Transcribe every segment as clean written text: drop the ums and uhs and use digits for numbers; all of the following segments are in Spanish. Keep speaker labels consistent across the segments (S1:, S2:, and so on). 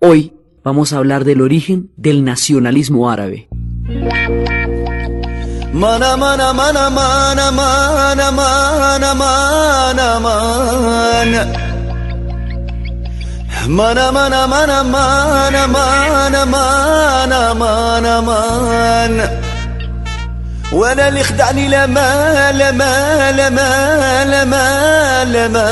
S1: Hoy vamos a hablar del origen del nacionalismo árabe.
S2: Mana mana mana mana mana mana mana mana mana mana mana mana mana mana mana mana وانا اللي خدعني لا ما لا ما لا ما لا ما لا ما.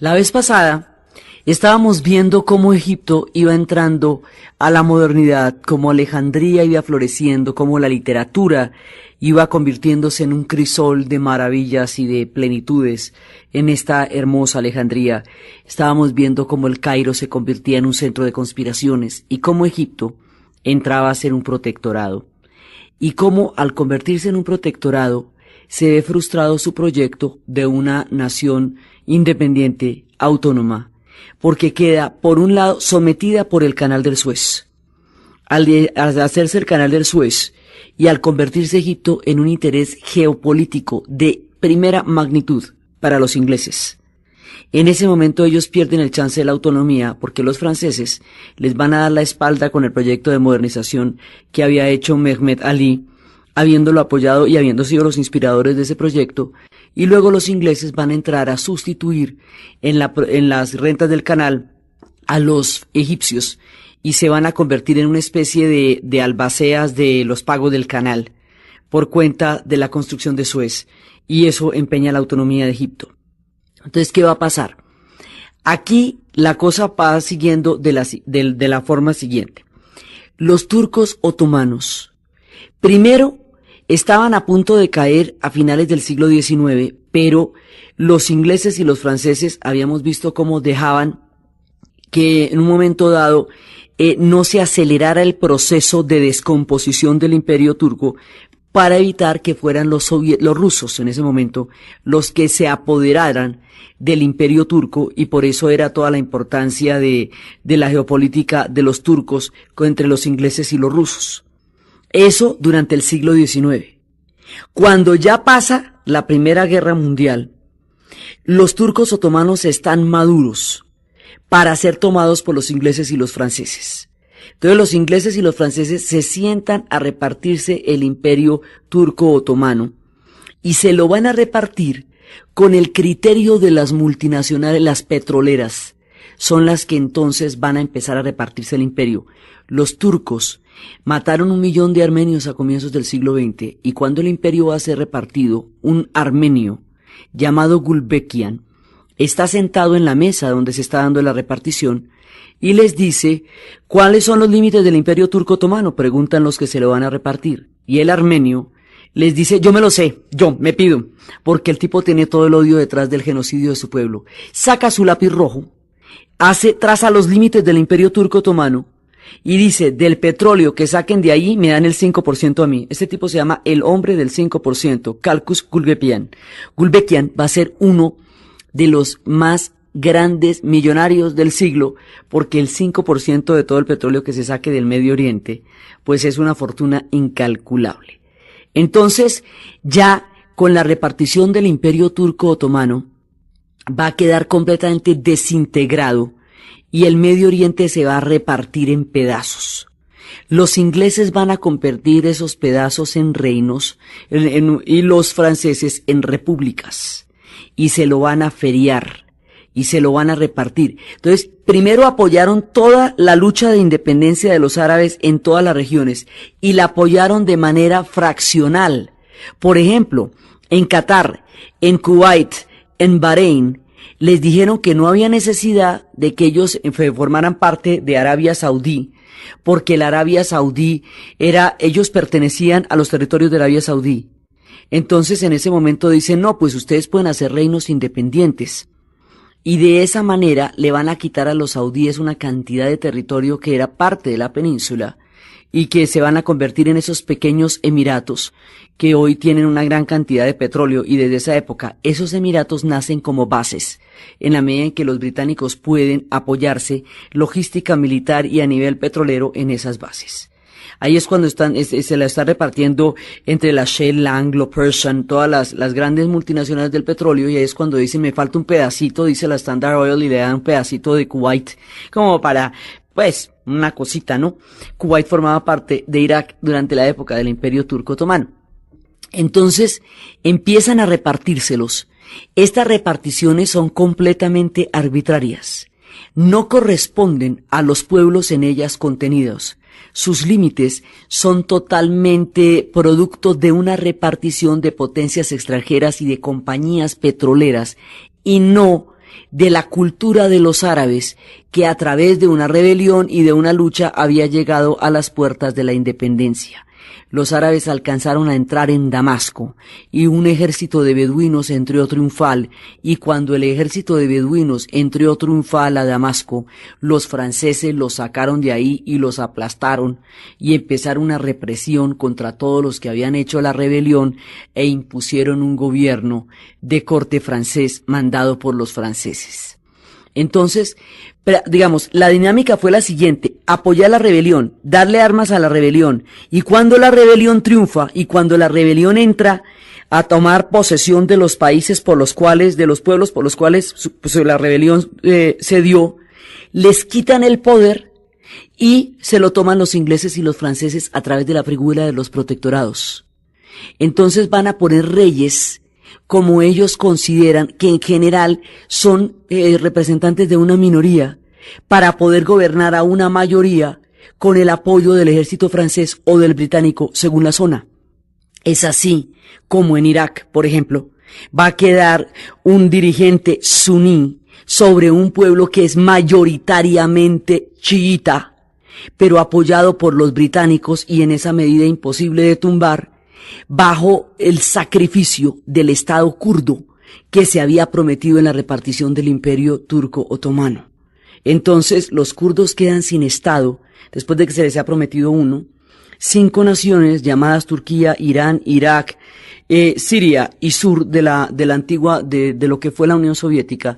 S1: La vez pasada estábamos viendo cómo Egipto iba entrando a la modernidad, cómo Alejandría iba floreciendo, cómo la literatura iba convirtiéndose en un crisol de maravillas y de plenitudes en esta hermosa Alejandría. Estábamos viendo cómo el Cairo se convertía en un centro de conspiraciones y cómo Egipto entraba a ser un protectorado. Y cómo al convertirse en un protectorado se ve frustrado su proyecto de una nación independiente, autónoma, porque queda, por un lado, sometida por el Canal del Suez. Al hacerse el Canal del Suez y al convertirse Egipto en un interés geopolítico de primera magnitud para los ingleses. En ese momento ellos pierden el chance de la autonomía porque los franceses les van a dar la espalda con el proyecto de modernización que había hecho Mehmed Ali, habiéndolo apoyado y habiendo sido los inspiradores de ese proyecto, y luego los ingleses van a entrar a sustituir en las rentas del canal a los egipcios y se van a convertir en una especie de albaceas de los pagos del canal por cuenta de la construcción de Suez, y eso empeña la autonomía de Egipto. Entonces, ¿qué va a pasar? Aquí la cosa va siguiendo de la forma siguiente. Los turcos otomanos, primero, estaban a punto de caer a finales del siglo XIX, pero los ingleses y los franceses habíamos visto cómo dejaban que en un momento dado no se acelerara el proceso de descomposición del imperio turco para evitar que fueran los rusos en ese momento los que se apoderaran del imperio turco, y por eso era toda la importancia de la geopolítica de los turcos entre los ingleses y los rusos. Eso durante el siglo XIX. Cuando ya pasa la Primera Guerra Mundial, los turcos otomanos están maduros para ser tomados por los ingleses y los franceses. Entonces los ingleses y los franceses se sientan a repartirse el imperio turco otomano y se lo van a repartir con el criterio de las multinacionales, las petroleras. Son las que entonces van a empezar a repartirse el imperio. Los turcos mataron 1 millón de armenios a comienzos del siglo XX, y cuando el imperio va a ser repartido, un armenio llamado Gulbenkian está sentado en la mesa donde se está dando la repartición y les dice: ¿cuáles son los límites del imperio turco otomano? Preguntan los que se lo van a repartir. Y el armenio les dice: yo me lo sé, yo me pido, porque el tipo tiene todo el odio detrás del genocidio de su pueblo. Saca su lápiz rojo, traza los límites del imperio turco otomano y dice: del petróleo que saquen de ahí me dan el 5% a mí. Este tipo se llama el hombre del 5%, Kalkus Gulbenkian. Gulbenkian va a ser uno de los más grandes millonarios del siglo, porque el 5% de todo el petróleo que se saque del Medio Oriente, pues es una fortuna incalculable. Entonces, ya con la repartición del imperio turco otomano, va a quedar completamente desintegrado y el Medio Oriente se va a repartir en pedazos. Los ingleses van a convertir esos pedazos en reinos y los franceses en repúblicas, y se lo van a feriar y se lo van a repartir. Entonces, primero apoyaron toda la lucha de independencia de los árabes en todas las regiones y la apoyaron de manera fraccional. Por ejemplo, en Qatar, en Kuwait, en Bahrein, les dijeron que no había necesidad de que ellos formaran parte de Arabia Saudí, porque la Arabia Saudí ellos pertenecían a los territorios de Arabia Saudí. Entonces en ese momento dicen: no, pues ustedes pueden hacer reinos independientes. Y de esa manera le van a quitar a los saudíes una cantidad de territorio que era parte de la península y que se van a convertir en esos pequeños emiratos que hoy tienen una gran cantidad de petróleo, y desde esa época esos emiratos nacen como bases, en la medida en que los británicos pueden apoyarse logística militar y a nivel petrolero en esas bases. Ahí es cuando se la está repartiendo entre la Shell, la Anglo-Persian, todas las grandes multinacionales del petróleo, y ahí es cuando dice, me falta un pedacito, dice la Standard Oil, y le dan un pedacito de Kuwait, como para, pues, una cosita, ¿no? Kuwait formaba parte de Irak durante la época del Imperio Turco Otomano. Entonces, empiezan a repartírselos. Estas reparticiones son completamente arbitrarias. No corresponden a los pueblos en ellas contenidos. Sus límites son totalmente producto de una repartición de potencias extranjeras y de compañías petroleras, y no de la cultura de los árabes, que a través de una rebelión y de una lucha había llegado a las puertas de la independencia. Los árabes alcanzaron a entrar en Damasco, y un ejército de beduinos entró triunfal, y cuando el ejército de beduinos entró triunfal a Damasco, los franceses los sacaron de ahí y los aplastaron, y empezaron una represión contra todos los que habían hecho la rebelión, e impusieron un gobierno de corte francés mandado por los franceses. Entonces, digamos, la dinámica fue la siguiente: apoyar la rebelión, darle armas a la rebelión, y cuando la rebelión triunfa, y cuando la rebelión entra a tomar posesión de los países por los cuales, de los pueblos por los cuales pues, la rebelión se dio, les quitan el poder y se lo toman los ingleses y los franceses a través de la figura de los protectorados. Entonces van a poner reyes como ellos consideran, que en general son representantes de una minoría, para poder gobernar a una mayoría con el apoyo del ejército francés o del británico, según la zona. Es así como en Irak, por ejemplo, va a quedar un dirigente suní sobre un pueblo que es mayoritariamente chiita, pero apoyado por los británicos y en esa medida imposible de tumbar, bajo el sacrificio del Estado kurdo que se había prometido en la repartición del Imperio Turco Otomano. Entonces los kurdos quedan sin Estado, después de que se les ha prometido uno. 5 naciones llamadas Turquía, Irán, Irak, Siria y sur de la antigua, de lo que fue la Unión Soviética,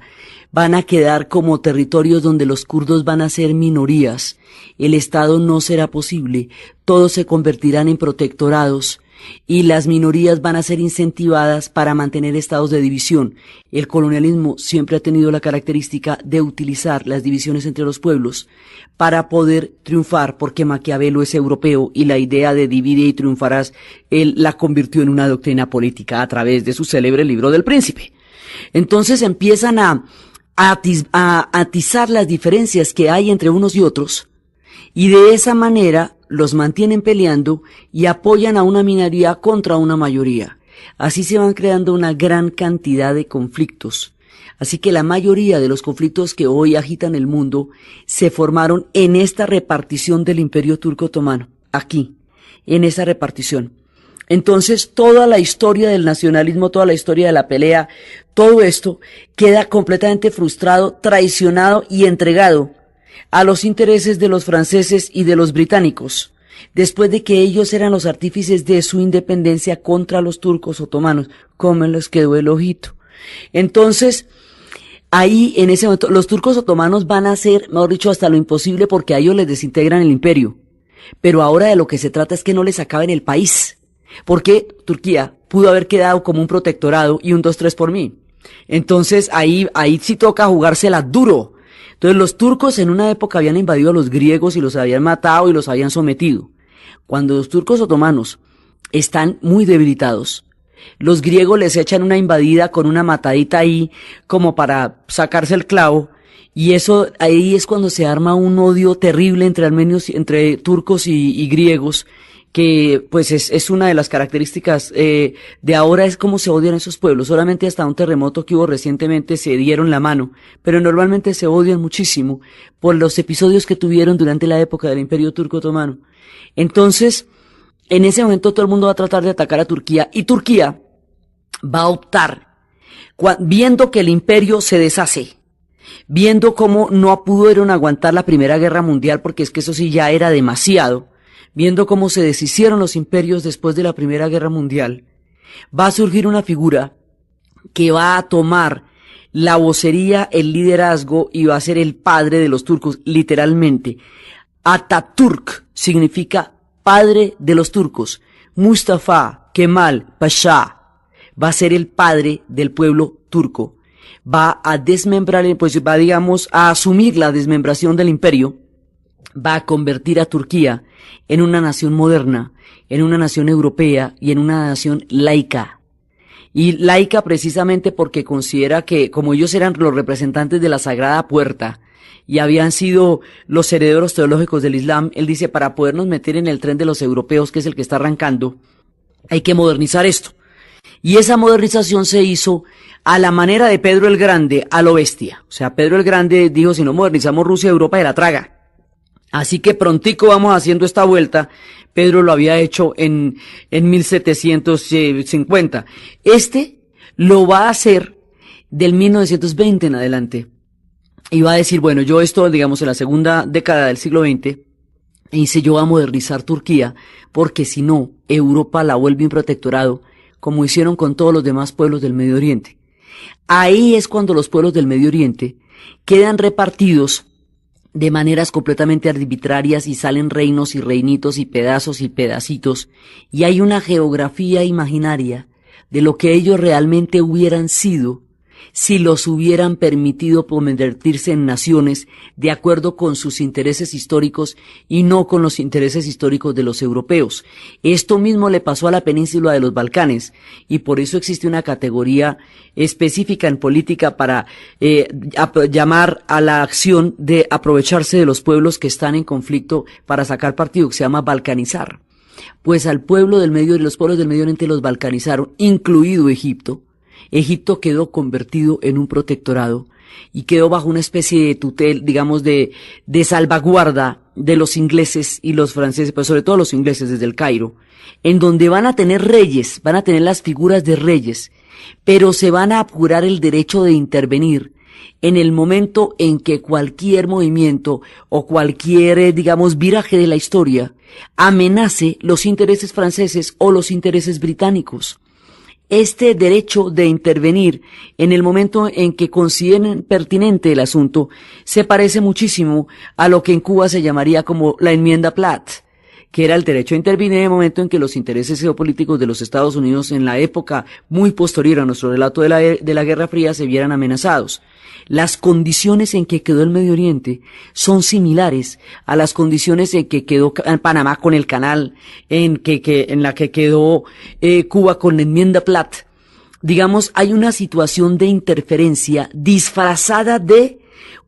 S1: van a quedar como territorios donde los kurdos van a ser minorías. El Estado no será posible, todos se convertirán en protectorados, y las minorías van a ser incentivadas para mantener estados de división. El colonialismo siempre ha tenido la característica de utilizar las divisiones entre los pueblos para poder triunfar, porque Maquiavelo es europeo y la idea de divide y triunfarás, él la convirtió en una doctrina política a través de su célebre libro del Príncipe. Entonces empiezan a atizar las diferencias que hay entre unos y otros, y de esa manera los mantienen peleando y apoyan a una minoría contra una mayoría. Así se van creando una gran cantidad de conflictos. Así que la mayoría de los conflictos que hoy agitan el mundo se formaron en esta repartición del Imperio Turco Otomano, aquí, en esa repartición. Entonces toda la historia del nacionalismo, toda la historia de la pelea, todo esto queda completamente frustrado, traicionado y entregado a los intereses de los franceses y de los británicos, después de que ellos eran los artífices de su independencia contra los turcos otomanos. ¿Cómo les quedó el ojito? Entonces, ahí en ese momento los turcos otomanos van a hacer, mejor dicho, hasta lo imposible, porque a ellos les desintegran el imperio. Pero ahora de lo que se trata es que no les acaben el país, porque Turquía pudo haber quedado como un protectorado y un 2-3 por mí. Entonces ahí sí toca jugársela duro. Entonces los turcos en una época habían invadido a los griegos y los habían matado y los habían sometido. Cuando los turcos otomanos están muy debilitados, los griegos les echan una invadida con una matadita ahí como para sacarse el clavo, y eso ahí es cuando se arma un odio terrible entre armenios, entre turcos y griegos, que pues es una de las características de ahora, es cómo se odian esos pueblos. Solamente hasta un terremoto que hubo recientemente se dieron la mano, pero normalmente se odian muchísimo por los episodios que tuvieron durante la época del Imperio Turco Otomano. Entonces, en ese momento todo el mundo va a tratar de atacar a Turquía, y Turquía va a optar, viendo que el imperio se deshace, viendo cómo no pudieron aguantar la Primera Guerra Mundial, porque es que eso sí ya era demasiado, viendo cómo se deshicieron los imperios después de la Primera Guerra Mundial, va a surgir una figura que va a tomar la vocería, el liderazgo, y va a ser el padre de los turcos, literalmente. Atatürk significa padre de los turcos. Mustafa Kemal Pasha va a ser el padre del pueblo turco. Va a desmembrar, pues va, digamos, a asumir la desmembración del imperio, va a convertir a Turquía en una nación moderna, en una nación europea y en una nación laica. Y laica precisamente porque considera que, como ellos eran los representantes de la Sagrada Puerta y habían sido los herederos teológicos del Islam, él dice, para podernos meter en el tren de los europeos, que es el que está arrancando, hay que modernizar esto. Y esa modernización se hizo a la manera de Pedro el Grande, a lo bestia. O sea, Pedro el Grande dijo, si no modernizamos Rusia, Europa se la traga. Así que prontico vamos haciendo esta vuelta. Pedro lo había hecho en 1750. Este lo va a hacer del 1920 en adelante. Y va a decir, bueno, yo esto, digamos, en la segunda década del siglo XX, dice, yo voy a modernizar Turquía, porque si no, Europa la vuelve un protectorado, como hicieron con todos los demás pueblos del Medio Oriente. Ahí es cuando los pueblos del Medio Oriente quedan repartidos de maneras completamente arbitrarias y salen reinos y reinitos y pedazos y pedacitos, y hay una geografía imaginaria de lo que ellos realmente hubieran sido si los hubieran permitido convertirse en naciones de acuerdo con sus intereses históricos y no con los intereses históricos de los europeos. Esto mismo le pasó a la península de los Balcanes, y por eso existe una categoría específica en política para llamar a la acción de aprovecharse de los pueblos que están en conflicto para sacar partido, que se llama balcanizar. Pues al pueblo del medio, los pueblos del Medio Oriente los balcanizaron, incluido Egipto. Egipto quedó convertido en un protectorado y quedó bajo una especie de tutela, digamos, de salvaguarda de los ingleses y los franceses, pero sobre todo los ingleses desde el Cairo, en donde van a tener reyes, van a tener las figuras de reyes, pero se van a apurar el derecho de intervenir en el momento en que cualquier movimiento o cualquier, digamos, viraje de la historia amenace los intereses franceses o los intereses británicos. Este derecho de intervenir en el momento en que consideren pertinente el asunto se parece muchísimo a lo que en Cuba se llamaría como la enmienda Platt, que era el derecho a intervenir en el momento en que los intereses geopolíticos de los Estados Unidos en la época muy posterior a nuestro relato de la Guerra Fría se vieran amenazados. Las condiciones en que quedó el Medio Oriente son similares a las condiciones en que quedó Panamá con el canal, en la que quedó Cuba con la enmienda Platt. Digamos, hay una situación de interferencia disfrazada de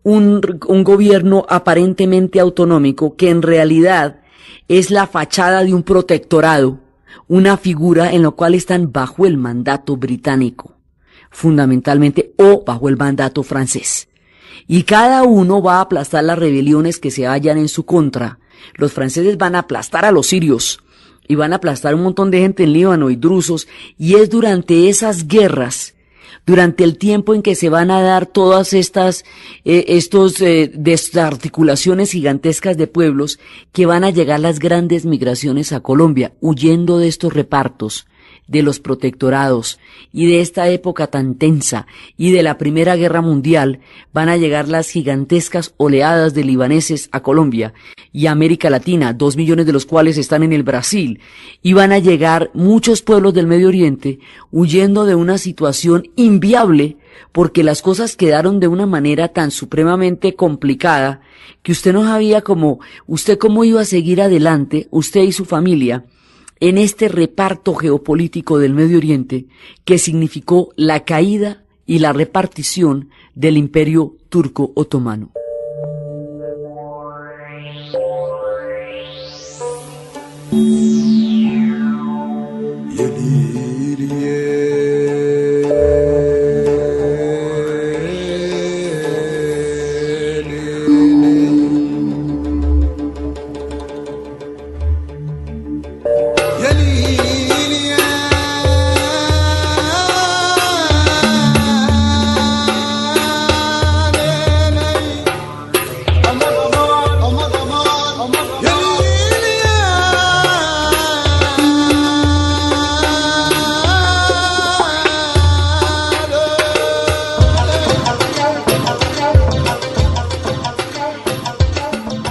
S1: un gobierno aparentemente autonómico que en realidad es la fachada de un protectorado, una figura en la cual están bajo el mandato británico, fundamentalmente, o bajo el mandato francés. Y cada uno va a aplastar las rebeliones que se hallan en su contra. Los franceses van a aplastar a los sirios y van a aplastar un montón de gente en Líbano y drusos, y es durante esas guerras, durante el tiempo en que se van a dar todas estas desarticulaciones gigantescas de pueblos, que van a llegar las grandes migraciones a Colombia, huyendo de estos repartos, de los protectorados y de esta época tan tensa y de la Primera Guerra Mundial. Van a llegar las gigantescas oleadas de libaneses a Colombia y a América Latina, 2 millones de los cuales están en el Brasil, y van a llegar muchos pueblos del Medio Oriente huyendo de una situación inviable, porque las cosas quedaron de una manera tan supremamente complicada que usted no sabía cómo iba a seguir adelante, usted y su familia, en este reparto geopolítico del Medio Oriente que significó la caída y la repartición del Imperio Turco Otomano.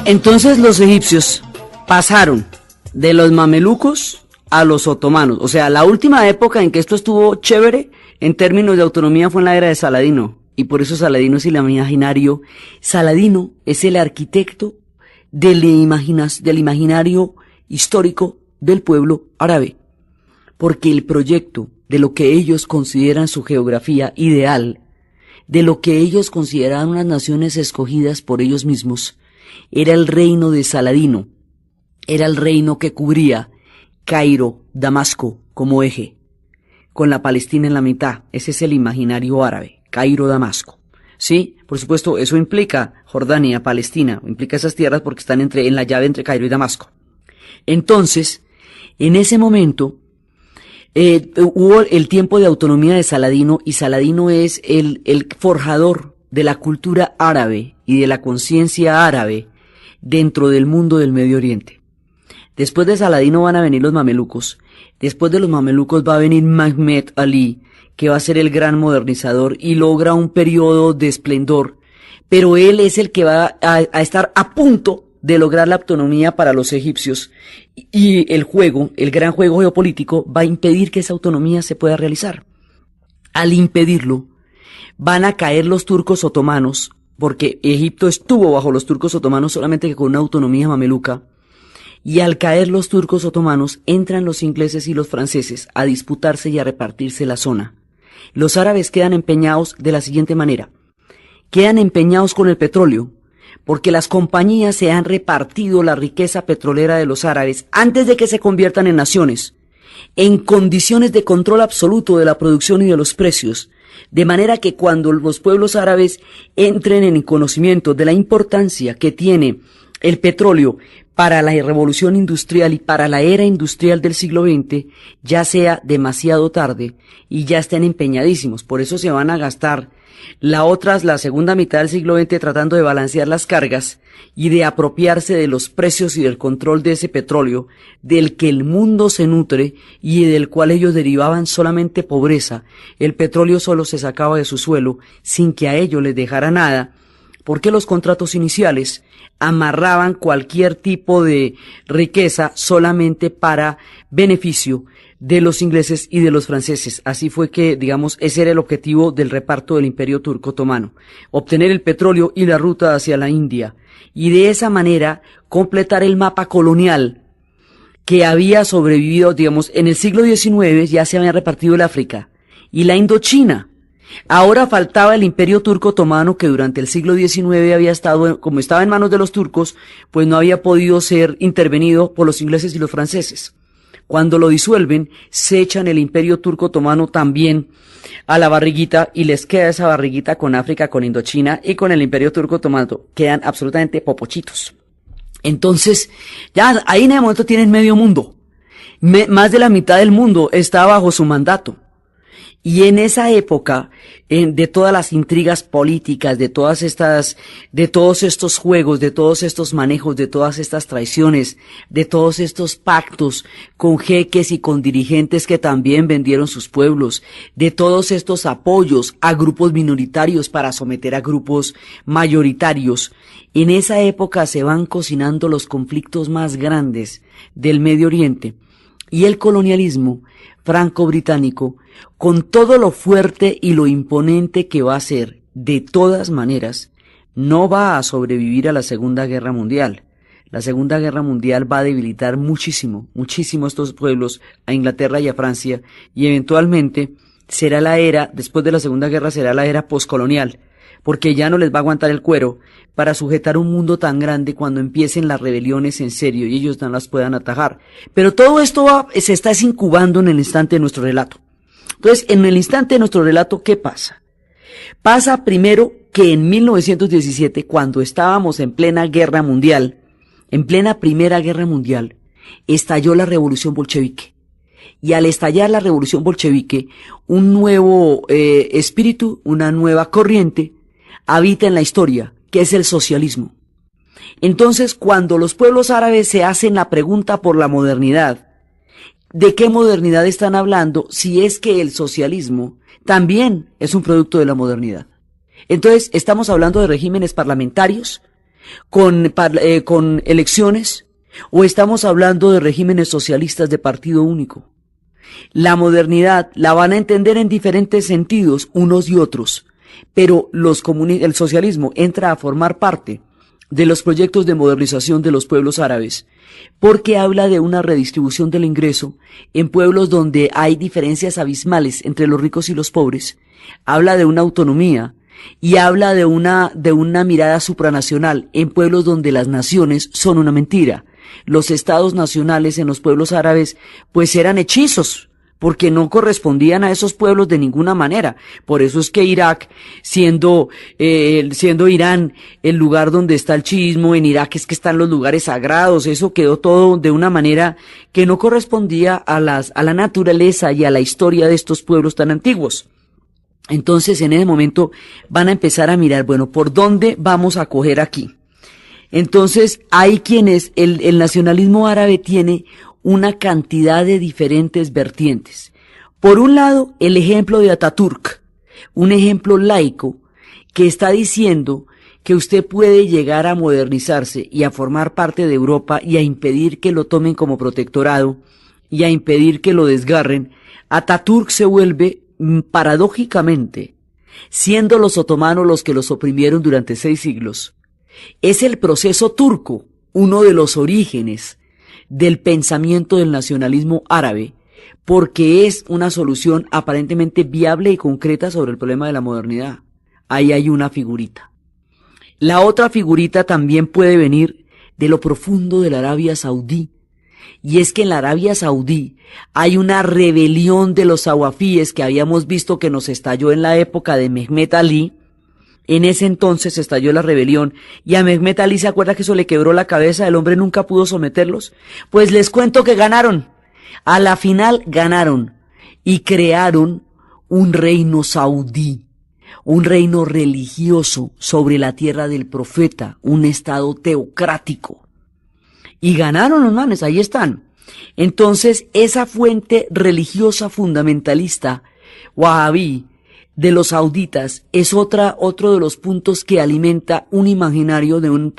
S1: Entonces los egipcios pasaron de los mamelucos a los otomanos. O sea, la última época en que esto estuvo chévere en términos de autonomía fue en la era de Saladino. Y por eso Saladino es el imaginario. Saladino es el arquitecto del imaginario histórico del pueblo árabe. Porque el proyecto de lo que ellos consideran su geografía ideal, de lo que ellos consideraban unas naciones escogidas por ellos mismos, era el reino de Saladino. Era el reino que cubría Cairo, Damasco como eje, con la Palestina en la mitad. Ese es el imaginario árabe, Cairo, Damasco. Sí, por supuesto, eso implica Jordania, Palestina, implica esas tierras porque están en la llave entre Cairo y Damasco. Entonces, en ese momento, hubo el tiempo de autonomía de Saladino, y Saladino es el forjador de la cultura árabe y de la conciencia árabe dentro del mundo del Medio Oriente. Después de Saladino van a venir los mamelucos. Después de los mamelucos va a venir Mehmed Ali, que va a ser el gran modernizador y logra un periodo de esplendor. Pero él es el que va a estar a punto de lograr la autonomía para los egipcios. Y el gran juego geopolítico va a impedir que esa autonomía se pueda realizar. Al impedirlo, van a caer los turcos otomanos, porque Egipto estuvo bajo los turcos otomanos solamente que con una autonomía mameluca. Y al caer los turcos otomanos, entran los ingleses y los franceses a disputarse y a repartirse la zona. Los árabes quedan empeñados de la siguiente manera. Quedan empeñados con el petróleo, porque las compañías se han repartido la riqueza petrolera de los árabes antes de que se conviertan en naciones, en condiciones de control absoluto de la producción y de los precios, de manera que cuando los pueblos árabes entren en conocimiento de la importancia que tiene el petróleo para la revolución industrial y para la era industrial del siglo XX, ya sea demasiado tarde y ya estén empeñadísimos. Por eso se van a gastar la segunda mitad del siglo XX tratando de balancear las cargas y de apropiarse de los precios y del control de ese petróleo del que el mundo se nutre y del cual ellos derivaban solamente pobreza. El petróleo solo se sacaba de su suelo sin que a ellos les dejara nada, porque los contratos iniciales amarraban cualquier tipo de riqueza solamente para beneficio de los ingleses y de los franceses. Así fue que, digamos, ese era el objetivo del reparto del Imperio Turco Otomano, obtener el petróleo y la ruta hacia la India, y de esa manera completar el mapa colonial que había sobrevivido, digamos, en el siglo XIX ya se había repartido el África y la Indochina. Ahora faltaba el Imperio Turco Otomano, que durante el siglo XIX había estado, como estaba en manos de los turcos, pues no había podido ser intervenido por los ingleses y los franceses. Cuando lo disuelven, se echan el Imperio Turco Otomano también a la barriguita y les queda esa barriguita con África, con Indochina y con el Imperio Turco Otomano. Quedan absolutamente popochitos. Entonces, ya ahí en el momento tienen medio mundo. Más de la mitad del mundo está bajo su mandato. Y en esa época, de todas las intrigas políticas, de todos estos juegos, de todos estos manejos, de todas estas traiciones, de todos estos pactos con jeques y con dirigentes que también vendieron sus pueblos, de todos estos apoyos a grupos minoritarios para someter a grupos mayoritarios, en esa época se van cocinando los conflictos más grandes del Medio Oriente. Y el colonialismo franco-británico, con todo lo fuerte y lo imponente que va a ser, de todas maneras, no va a sobrevivir a la Segunda Guerra Mundial. La Segunda Guerra Mundial va a debilitar muchísimo, muchísimo estos pueblos, a Inglaterra y a Francia, y eventualmente será la era, después de la Segunda Guerra será la era poscolonial, porque ya no les va a aguantar el cuero para sujetar un mundo tan grande cuando empiecen las rebeliones en serio y ellos no las puedan atajar. Pero todo esto se está incubando en el instante de nuestro relato. Entonces, en el instante de nuestro relato, ¿qué pasa? Pasa primero que en 1917, cuando estábamos en plena guerra mundial, en plena Primera Guerra Mundial, estalló la revolución bolchevique. Y al estallar la revolución bolchevique, un nuevo espíritu, una nueva corriente, habita en la historia, que es el socialismo. Entonces, cuando los pueblos árabes se hacen la pregunta por la modernidad, ¿de qué modernidad están hablando si es que el socialismo también es un producto de la modernidad? Entonces, estamos hablando de regímenes parlamentarios, con elecciones, ¿O estamos hablando de regímenes socialistas de partido único? La modernidad la van a entender en diferentes sentidos unos y otros, pero el socialismo entra a formar parte de los proyectos de modernización de los pueblos árabes, porque habla de una redistribución del ingreso en pueblos donde hay diferencias abismales entre los ricos y los pobres, habla de una autonomía y habla de una mirada supranacional en pueblos donde las naciones son una mentira. Los estados nacionales en los pueblos árabes pues eran hechizos, porque no correspondían a esos pueblos de ninguna manera. Por eso es que Irak, siendo Irán el lugar donde está el chiismo, en Irak es que están los lugares sagrados, eso quedó todo de una manera que no correspondía a la naturaleza y a la historia de estos pueblos tan antiguos. Entonces, en ese momento van a empezar a mirar, bueno, ¿por dónde vamos a coger aquí? Entonces, hay quienes, el nacionalismo árabe tiene una cantidad de diferentes vertientes. Por un lado, el ejemplo de Atatürk, un ejemplo laico que está diciendo que usted puede llegar a modernizarse y a formar parte de Europa y a impedir que lo tomen como protectorado y a impedir que lo desgarren. Atatürk se vuelve, paradójicamente, siendo los otomanos los que los oprimieron durante 6 siglos, es el proceso turco, uno de los orígenes del pensamiento del nacionalismo árabe, porque es una solución aparentemente viable y concreta sobre el problema de la modernidad. Ahí hay una figurita. La otra figurita también puede venir de lo profundo de la Arabia Saudí, y es que en la Arabia Saudí hay una rebelión de los sawafíes que habíamos visto que nos estalló en la época de Mehmet Ali. En ese entonces estalló la rebelión y a Mehmet Ali se acuerda que eso le quebró la cabeza, el hombre nunca pudo someterlos. Pues les cuento que ganaron. A la final ganaron y crearon un reino saudí, un reino religioso sobre la tierra del profeta, un estado teocrático. Y ganaron los manes, ahí están. Entonces esa fuente religiosa fundamentalista, wahabí, de los sauditas es otro de los puntos que alimenta un imaginario de una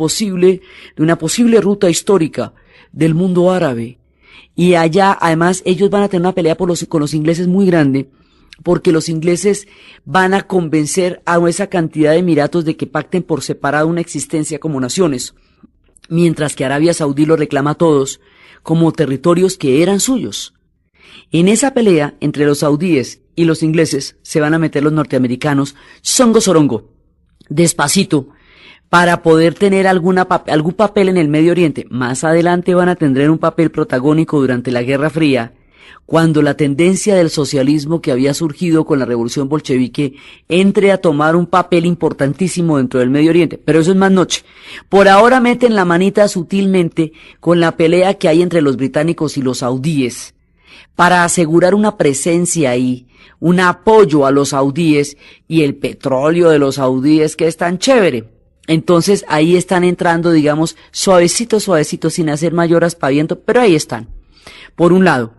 S1: posible ruta histórica del mundo árabe. Y allá, además, ellos van a tener una pelea con los ingleses muy grande, porque los ingleses van a convencer a esa cantidad de emiratos de que pacten por separado una existencia como naciones, mientras que Arabia Saudí los reclama a todos como territorios que eran suyos. En esa pelea entre los saudíes y los ingleses se van a meter los norteamericanos songo sorongo, despacito, para poder tener algún papel en el Medio Oriente. Más adelante van a tener un papel protagónico durante la Guerra Fría, cuando la tendencia del socialismo que había surgido con la revolución bolchevique entre a tomar un papel importantísimo dentro del Medio Oriente. Pero eso es más noche. Por ahora meten la manita sutilmente con la pelea que hay entre los británicos y los saudíes, para asegurar una presencia ahí, un apoyo a los saudíes y el petróleo de los saudíes que es tan chévere. Entonces ahí están entrando, digamos, suavecito, sin hacer mayor aspaviento, pero ahí están, por un lado.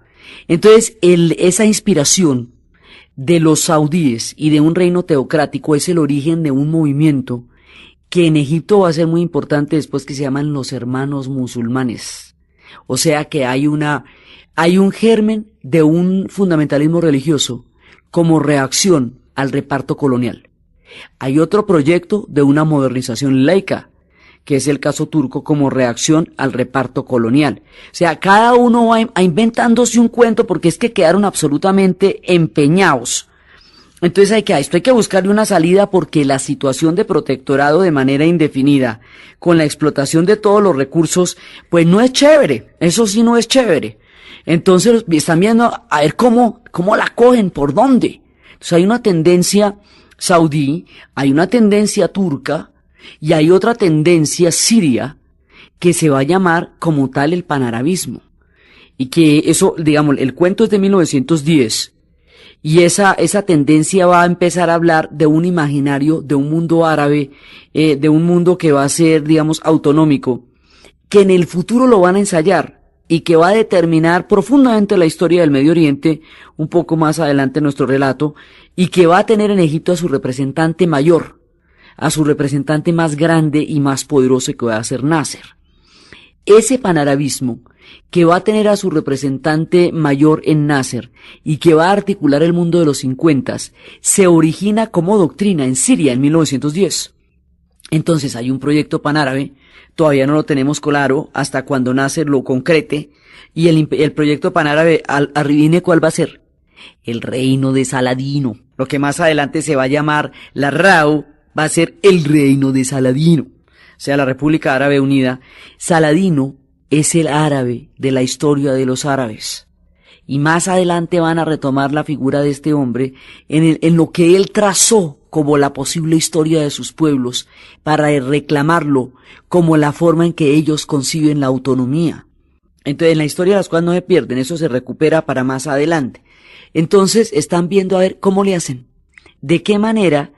S1: Entonces esa inspiración de los saudíes y de un reino teocrático es el origen de un movimiento que en Egipto va a ser muy importante después, que se llaman los hermanos musulmanes. O sea que hay un germen de un fundamentalismo religioso como reacción al reparto colonial. Hay otro proyecto de una modernización laica, que es el caso turco, como reacción al reparto colonial. O sea, cada uno va inventándose un cuento porque es que quedaron absolutamente empeñados. Entonces hay que buscarle una salida, porque la situación de protectorado de manera indefinida, con la explotación de todos los recursos, pues no es chévere. Eso sí no es chévere. Entonces están viendo a ver cómo la cogen, por dónde. Entonces hay una tendencia saudí, hay una tendencia turca y hay otra tendencia siria que se va a llamar como tal el panarabismo. Y que eso, digamos, el cuento es de 1910 y esa tendencia va a empezar a hablar de un imaginario, de un mundo árabe, de un mundo que va a ser, digamos, autonómico, que en el futuro lo van a ensayar y que va a determinar profundamente la historia del Medio Oriente, un poco más adelante en nuestro relato, y que va a tener en Egipto a su representante mayor, a su representante más grande y más poderoso, que va a ser Nasser. Ese panarabismo, que va a tener a su representante mayor en Nasser y que va a articular el mundo de los 50, se origina como doctrina en Siria en 1910. Entonces hay un proyecto panárabe, todavía no lo tenemos claro hasta cuando Nasser lo concrete, y el proyecto panárabe, adivine cuál va a ser. El reino de Saladino. Lo que más adelante se va a llamar la RAU, va a ser el reino de Saladino. O sea, la República Árabe Unida. Saladino es el árabe de la historia de los árabes. Y más adelante van a retomar la figura de este hombre en lo que él trazó como la posible historia de sus pueblos, para reclamarlo como la forma en que ellos conciben la autonomía. Entonces, en la historia las cosas no se pierden, eso se recupera para más adelante. Entonces, están viendo a ver cómo le hacen, de qué manera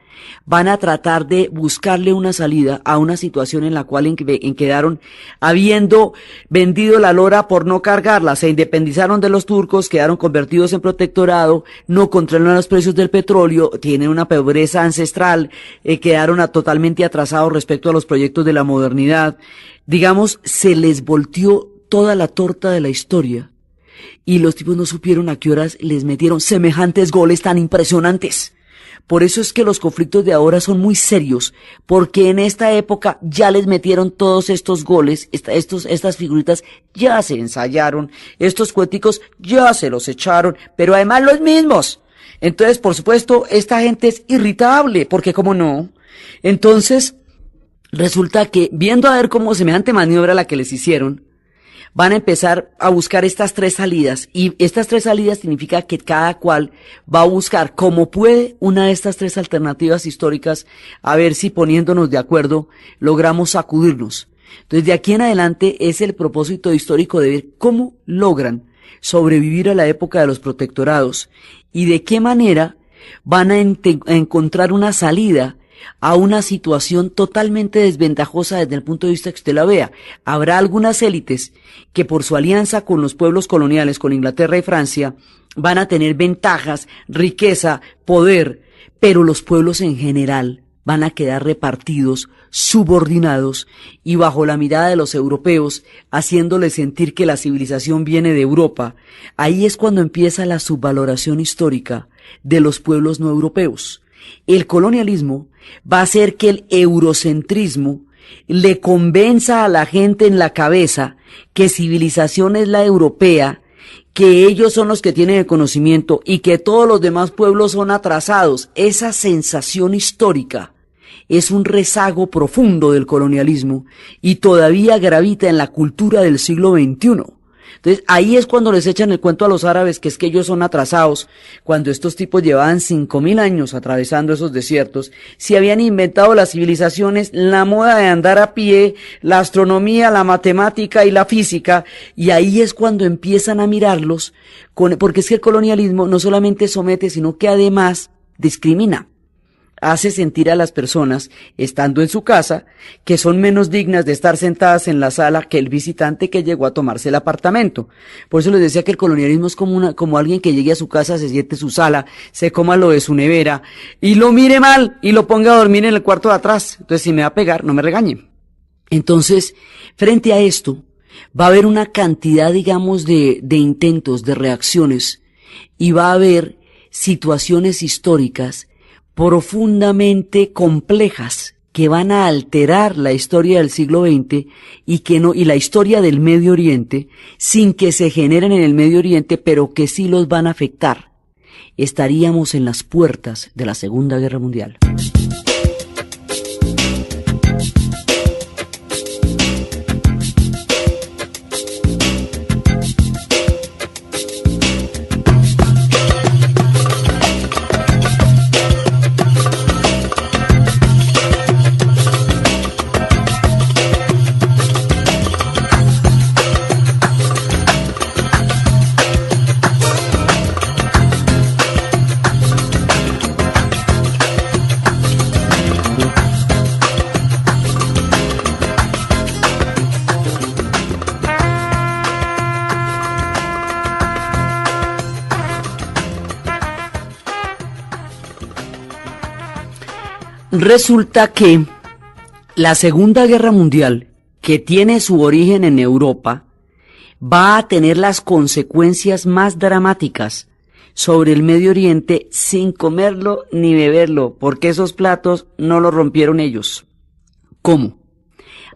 S1: van a tratar de buscarle una salida a una situación en la cual quedaron, habiendo vendido la lora por no cargarla, se independizaron de los turcos, quedaron convertidos en protectorado, no controlan los precios del petróleo, tienen una pobreza ancestral, quedaron totalmente atrasados respecto a los proyectos de la modernidad. Digamos, se les volteó toda la torta de la historia y los tipos no supieron a qué horas les metieron semejantes goles tan impresionantes. Por eso es que los conflictos de ahora son muy serios, porque en esta época ya les metieron todos estos goles, estas figuritas ya se ensayaron, estos cuenticos ya se los echaron, pero además los mismos. Entonces, por supuesto, esta gente es irritable, porque cómo no. Entonces, resulta que viendo a ver cómo semejante maniobra la que les hicieron, van a empezar a buscar estas tres salidas, y estas tres salidas significa que cada cual va a buscar como puede una de estas tres alternativas históricas, a ver si poniéndonos de acuerdo logramos sacudirnos. Entonces, de aquí en adelante es el propósito histórico de ver cómo logran sobrevivir a la época de los protectorados y de qué manera van a encontrar una salida a una situación totalmente desventajosa desde el punto de vista que usted la vea. Habrá algunas élites que por su alianza con los pueblos coloniales, con Inglaterra y Francia, van a tener ventajas, riqueza, poder, pero los pueblos en general van a quedar repartidos, subordinados y bajo la mirada de los europeos, haciéndoles sentir que la civilización viene de Europa. Ahí es cuando empieza la subvaloración histórica de los pueblos no europeos. El colonialismo va a hacer que el eurocentrismo le convenza a la gente en la cabeza que civilización es la europea, que ellos son los que tienen el conocimiento y que todos los demás pueblos son atrasados. Esa sensación histórica es un rezago profundo del colonialismo y todavía gravita en la cultura del siglo XXI. Entonces, ahí es cuando les echan el cuento a los árabes, que es que ellos son atrasados, cuando estos tipos llevaban 5.000 años atravesando esos desiertos, si habían inventado las civilizaciones, la moda de andar a pie, la astronomía, la matemática y la física, y ahí es cuando empiezan a mirarlos, porque es que el colonialismo no solamente somete, sino que además discrimina. Hace sentir a las personas, estando en su casa, que son menos dignas de estar sentadas en la sala que el visitante que llegó a tomarse el apartamento. Por eso les decía que el colonialismo es como alguien que llegue a su casa, se siente en su sala, se coma lo de su nevera, y lo mire mal, y lo ponga a dormir en el cuarto de atrás. Entonces, si me va a pegar, no me regañe. Entonces, frente a esto, va a haber una cantidad, digamos, de intentos, de reacciones, y va a haber situaciones históricas profundamente complejas que van a alterar la historia del siglo XX y la historia del Medio Oriente sin que se generen en el Medio Oriente, pero que sí los van a afectar. Estaríamos en las puertas de la Segunda Guerra Mundial. Resulta que la Segunda Guerra Mundial, que tiene su origen en Europa, va a tener las consecuencias más dramáticas sobre el Medio Oriente sin comerlo ni beberlo, porque esos platos no los rompieron ellos. ¿Cómo?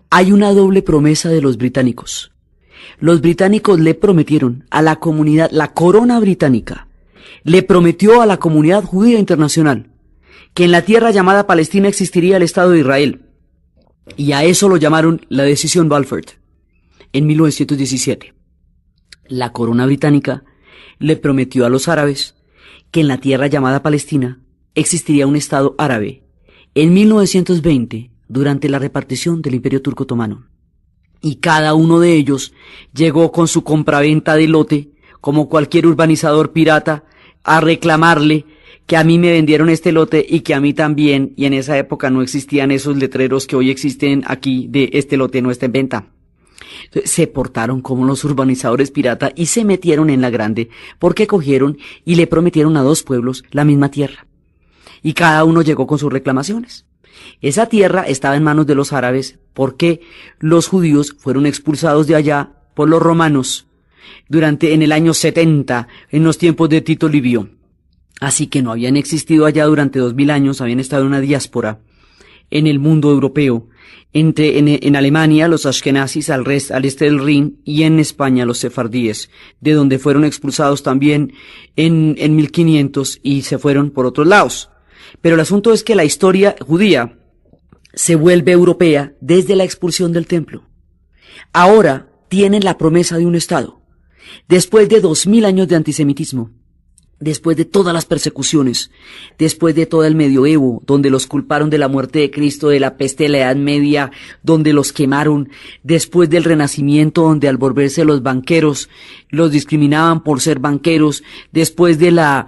S1: Hay una doble promesa de los británicos. Los británicos le prometieron a la comunidad, la corona británica, le prometió a la comunidad judía internacional que en la tierra llamada Palestina existiría el Estado de Israel. Y a eso lo llamaron la decisión Balfour en 1917. La corona británica le prometió a los árabes que en la tierra llamada Palestina existiría un Estado árabe en 1920 durante la repartición del Imperio Turco Otomano. Y cada uno de ellos llegó con su compraventa de lote, como cualquier urbanizador pirata, a reclamarle que a mí me vendieron este lote y que a mí también, y en esa época no existían esos letreros que hoy existen aquí de este lote no está en venta. Se portaron como los urbanizadores pirata y se metieron en la grande porque cogieron y le prometieron a dos pueblos la misma tierra. Y cada uno llegó con sus reclamaciones. Esa tierra estaba en manos de los árabes porque los judíos fueron expulsados de allá por los romanos en el año 70, en los tiempos de Tito Livio. Así que no habían existido allá durante 2000 años, habían estado en una diáspora en el mundo europeo, en Alemania los ashkenazis al este del Rin y en España los sefardíes, de donde fueron expulsados también en 1500 y se fueron por otros lados. Pero el asunto es que la historia judía se vuelve europea desde la expulsión del templo. Ahora tienen la promesa de un Estado. Después de 2000 años de antisemitismo, después de todas las persecuciones, después de todo el medioevo, donde los culparon de la muerte de Cristo, de la peste de la Edad Media, donde los quemaron, después del Renacimiento, donde al volverse los banqueros los discriminaban por ser banqueros, después de la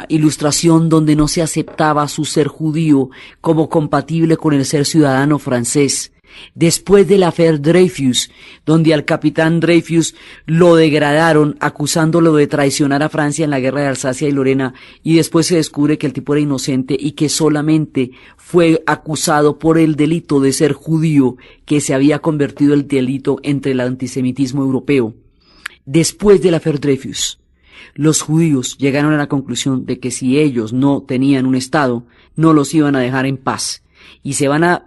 S1: Ilustración, donde no se aceptaba su ser judío como compatible con el ser ciudadano francés, después de la affaire Dreyfus, donde al capitán Dreyfus lo degradaron acusándolo de traicionar a Francia en la guerra de Alsacia y Lorena, y después se descubre que el tipo era inocente y que solamente fue acusado por el delito de ser judío, que se había convertido el delito entre el antisemitismo europeo. Después de la affaire Dreyfus, los judíos llegaron a la conclusión de que si ellos no tenían un Estado, no los iban a dejar en paz, y se van a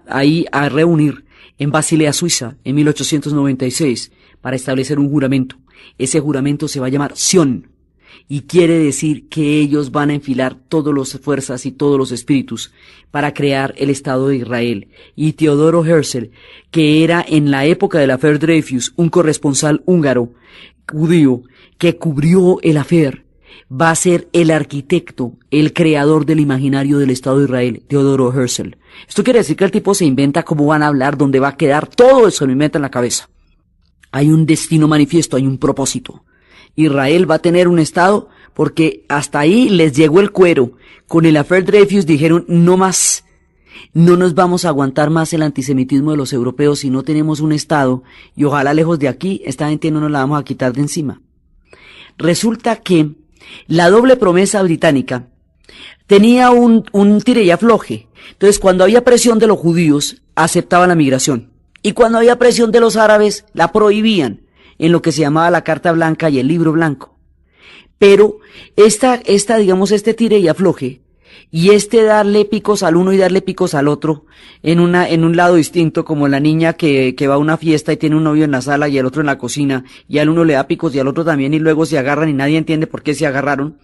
S1: reunir en Basilea, Suiza, en 1896, para establecer un juramento. Ese juramento se va a llamar Sion, y quiere decir que ellos van a enfilar todas las fuerzas y todos los espíritus para crear el Estado de Israel. Y Teodoro Herzl, que era en la época de la affaire Dreyfus un corresponsal húngaro, judío, que cubrió el affair, va a ser el arquitecto, el creador del imaginario del Estado de Israel, Teodoro Herzl. Esto quiere decir que el tipo se inventa cómo van a hablar, dónde va a quedar, todo eso lo inventa en la cabeza. Hay un destino manifiesto, hay un propósito. Israel va a tener un Estado porque hasta ahí les llegó el cuero. Con el affair Dreyfus dijeron no más, no nos vamos a aguantar más el antisemitismo de los europeos si no tenemos un Estado, y ojalá lejos de aquí esta gente no nos la vamos a quitar de encima. Resulta que la doble promesa británica tenía un tire y afloje. Entonces, cuando había presión de los judíos, aceptaban la migración. Y cuando había presión de los árabes, la prohibían en lo que se llamaba la Carta Blanca y el Libro Blanco. Pero este tire y afloje, y darle picos al uno y darle picos al otro, en un lado distinto, como la niña que va a una fiesta y tiene un novio en la sala y el otro en la cocina, y al uno le da picos y al otro también, y luego se agarran y nadie entiende por qué se agarraron.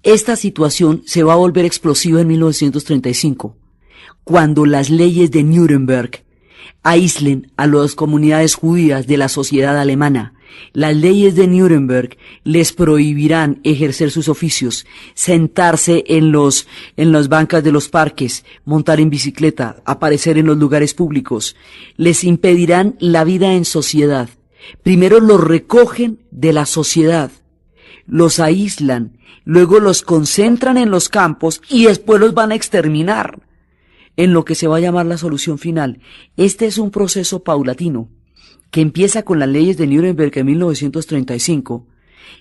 S1: Esta situación se va a volver explosiva en 1935, cuando las leyes de Nuremberg aíslen a las comunidades judías de la sociedad alemana. Las leyes de Nuremberg les prohibirán ejercer sus oficios, sentarse en las bancas de los parques, montar en bicicleta, aparecer en los lugares públicos. Les impedirán la vida en sociedad. Primero los recogen de la sociedad, los aíslan, luego los concentran en los campos y después los van a exterminar en lo que se va a llamar la solución final. Este es un proceso paulatino que empieza con las leyes de Nuremberg en 1935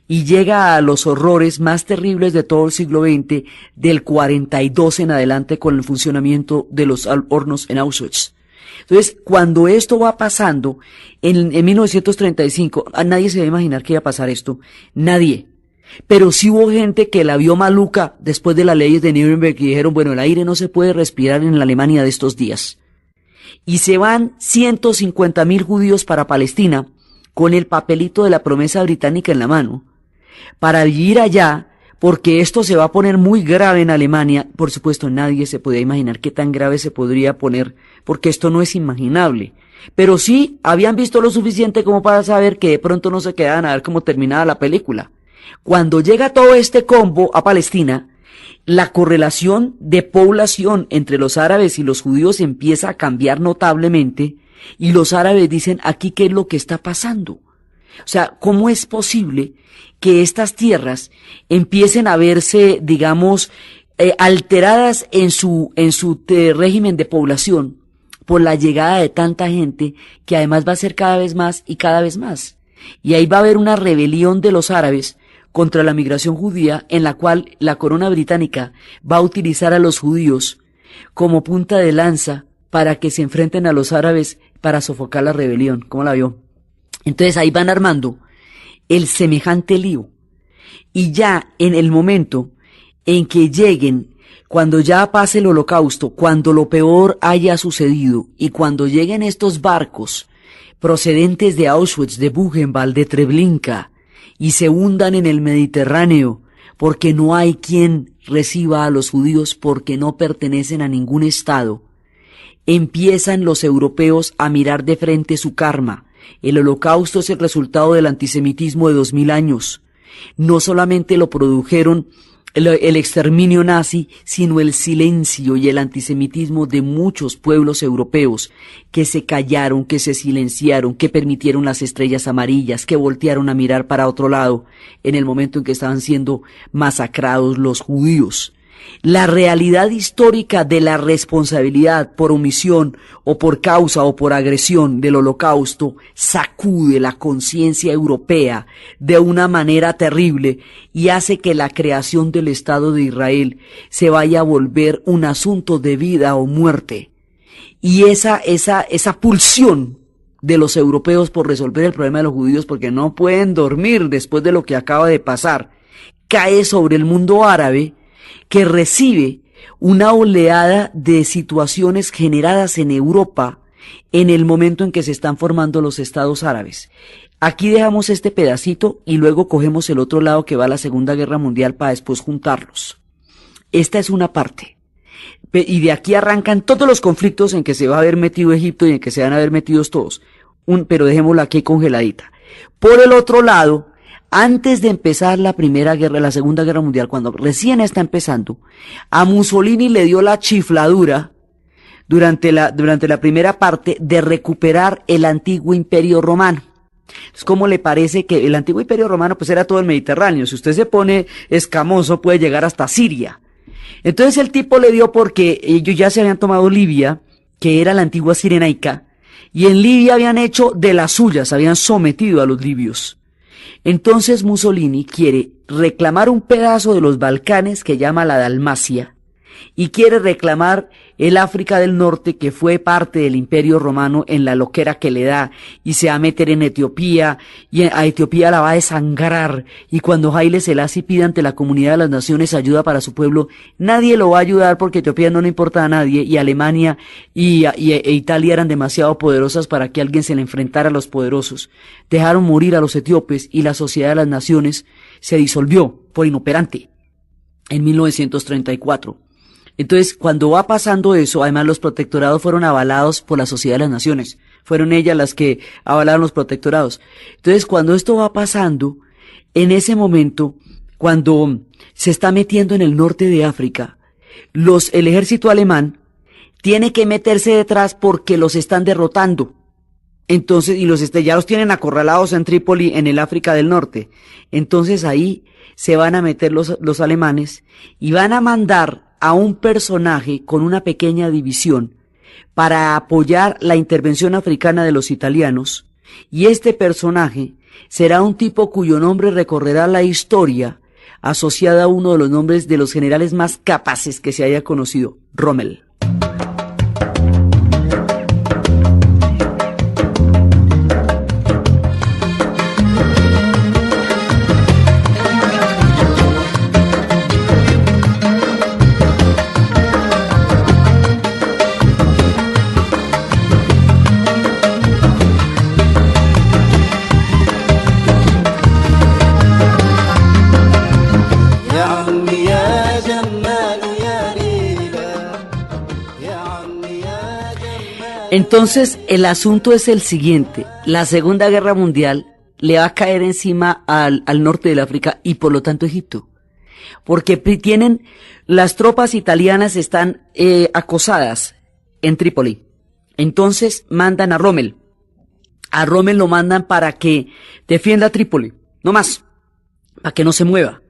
S1: y llega a los horrores más terribles de todo el siglo XX, del 42 en adelante, con el funcionamiento de los hornos en Auschwitz. Entonces, cuando esto va pasando, en 1935, a nadie se va a imaginar que iba a pasar esto. Nadie. Pero sí hubo gente que la vio maluca después de las leyes de Nuremberg y dijeron, bueno, el aire no se puede respirar en la Alemania de estos días. Y se van 150.000 judíos para Palestina con el papelito de la promesa británica en la mano para vivir allá, porque esto se va a poner muy grave en Alemania. Por supuesto, nadie se podía imaginar qué tan grave se podría poner, porque esto no es imaginable. Pero sí habían visto lo suficiente como para saber que de pronto no se quedaban a ver cómo terminaba la película. Cuando llega todo este combo a Palestina, la correlación de población entre los árabes y los judíos empieza a cambiar notablemente, y los árabes dicen, aquí qué es lo que está pasando. O sea, ¿cómo es posible que estas tierras empiecen a verse, digamos, alteradas en su régimen de población por la llegada de tanta gente que además va a ser cada vez más y cada vez más? Y ahí va a haber una rebelión de los árabes contra la migración judía, en la cual la corona británica va a utilizar a los judíos como punta de lanza para que se enfrenten a los árabes para sofocar la rebelión. ¿Cómo la vio? Entonces ahí van armando el semejante lío. Y ya en el momento en que lleguen, cuando ya pase el Holocausto, cuando lo peor haya sucedido, y cuando lleguen estos barcos procedentes de Auschwitz, de Buchenwald, de Treblinka, y se hundan en el Mediterráneo, porque no hay quien reciba a los judíos porque no pertenecen a ningún estado, empiezan los europeos a mirar de frente su karma. El Holocausto es el resultado del antisemitismo de 2000 años. No solamente lo produjeron el exterminio nazi, sino el silencio y el antisemitismo de muchos pueblos europeos que se callaron, que se silenciaron, que permitieron las estrellas amarillas, que voltearon a mirar para otro lado en el momento en que estaban siendo masacrados los judíos. La realidad histórica de la responsabilidad por omisión o por causa o por agresión del Holocausto sacude la conciencia europea de una manera terrible y hace que la creación del Estado de Israel se vaya a volver un asunto de vida o muerte. Y esa pulsión de los europeos por resolver el problema de los judíos, porque no pueden dormir después de lo que acaba de pasar, cae sobre el mundo árabe, que recibe una oleada de situaciones generadas en Europa en el momento en que se están formando los estados árabes. Aquí dejamos este pedacito y luego cogemos el otro lado que va a la Segunda Guerra Mundial para después juntarlos. Esta es una parte. Y de aquí arrancan todos los conflictos en que se va a haber metido Egipto y en que se van a haber metidos todos. Pero dejémoslo aquí congeladita. Por el otro lado, antes de empezar la Segunda Guerra Mundial, cuando recién está empezando, a Mussolini le dio la chifladura durante la primera parte de recuperar el antiguo Imperio Romano. Entonces, ¿cómo le parece que el antiguo Imperio Romano pues era todo el Mediterráneo? Si usted se pone escamoso puede llegar hasta Siria. Entonces el tipo le dio porque ellos ya se habían tomado Libia, que era la antigua Cirenaica, y en Libia habían hecho de las suyas, habían sometido a los libios. Entonces Mussolini quiere reclamar un pedazo de los Balcanes que llama la Dalmacia y quiere reclamar el África del Norte, que fue parte del Imperio Romano, en la loquera que le da, y se va a meter en Etiopía, y a Etiopía la va a desangrar, y cuando Haile Selassie pide ante la comunidad de las naciones ayuda para su pueblo, nadie lo va a ayudar porque Etiopía no le importa a nadie, y Alemania e Italia eran demasiado poderosas para que alguien se le enfrentara a los poderosos. Dejaron morir a los etíopes y la Sociedad de las Naciones se disolvió por inoperante en 1934. Entonces, cuando va pasando eso, además los protectorados fueron avalados por la Sociedad de las Naciones. Fueron ellas las que avalaron los protectorados. Entonces, cuando esto va pasando, en ese momento, cuando se está metiendo en el norte de África, el ejército alemán tiene que meterse detrás porque los están derrotando. Entonces, ya los tienen acorralados en Trípoli, en el África del Norte. Entonces ahí se van a meter los alemanes y van a mandar a un personaje con una pequeña división para apoyar la intervención africana de los italianos, y este personaje será un tipo cuyo nombre recorrerá la historia asociada a uno de los nombres de los generales más capaces que se haya conocido, Rommel. Entonces, el asunto es el siguiente. La Segunda Guerra Mundial le va a caer encima al norte del África y por lo tanto Egipto. Porque tienen, las tropas italianas están acosadas en Trípoli. Entonces mandan a Rommel. A Rommel lo mandan para que defienda Trípoli. No más. Para que no se mueva.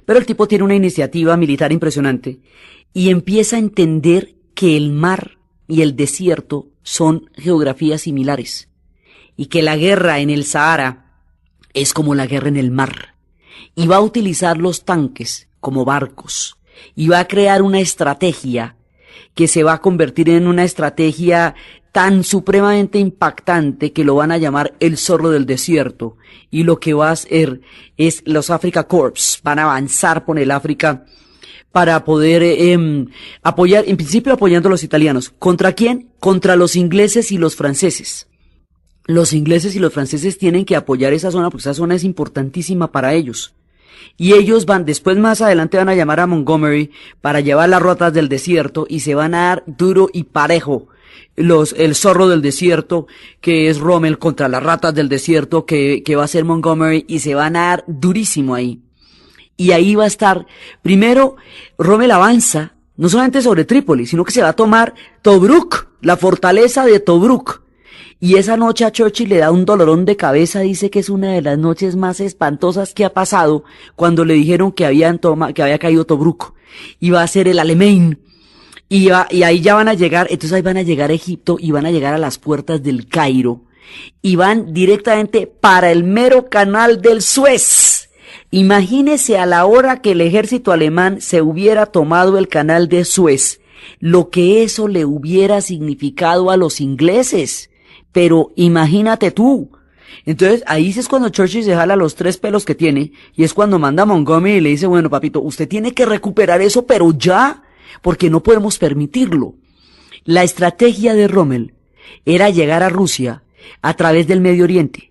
S1: Pero el tipo tiene una iniciativa militar impresionante y empieza a entender que el mar y el desierto son geografías similares y que la guerra en el Sahara es como la guerra en el mar, y va a utilizar los tanques como barcos y va a crear una estrategia que se va a convertir en una estrategia tan supremamente impactante que lo van a llamar el zorro del desierto, y lo que va a hacer es los Africa Corps van a avanzar por el África para poder apoyar, en principio apoyando a los italianos. ¿Contra quién? Contra los ingleses y los franceses. Los ingleses y los franceses tienen que apoyar esa zona porque esa zona es importantísima para ellos. Y ellos van, después más adelante van a llamar a Montgomery para llevar las rotas del desierto y se van a dar duro y parejo. El zorro del desierto, que es Rommel, contra las ratas del desierto, que va a ser Montgomery, y se van a dar durísimo ahí. Y ahí va a estar, primero, Rommel avanza, no solamente sobre Trípoli, sino que se va a tomar Tobruk, la fortaleza de Tobruk. Y esa noche a Churchill le da un dolorón de cabeza, dice que es una de las noches más espantosas que ha pasado cuando le dijeron que que había caído Tobruk. Y va a ser el Alamein. Y ahí ya van a llegar, entonces ahí van a llegar a Egipto y van a llegar a las puertas del Cairo. Y van directamente para el mero canal del Suez. Imagínese a la hora que el ejército alemán se hubiera tomado el canal de Suez, lo que eso le hubiera significado a los ingleses. Pero imagínate tú. Entonces ahí es cuando Churchill se jala los 3 pelos que tiene, y es cuando manda a Montgomery y le dice, bueno, papito, usted tiene que recuperar eso, pero ya, porque no podemos permitirlo. La estrategia de Rommel era llegar a Rusia a través del Medio Oriente.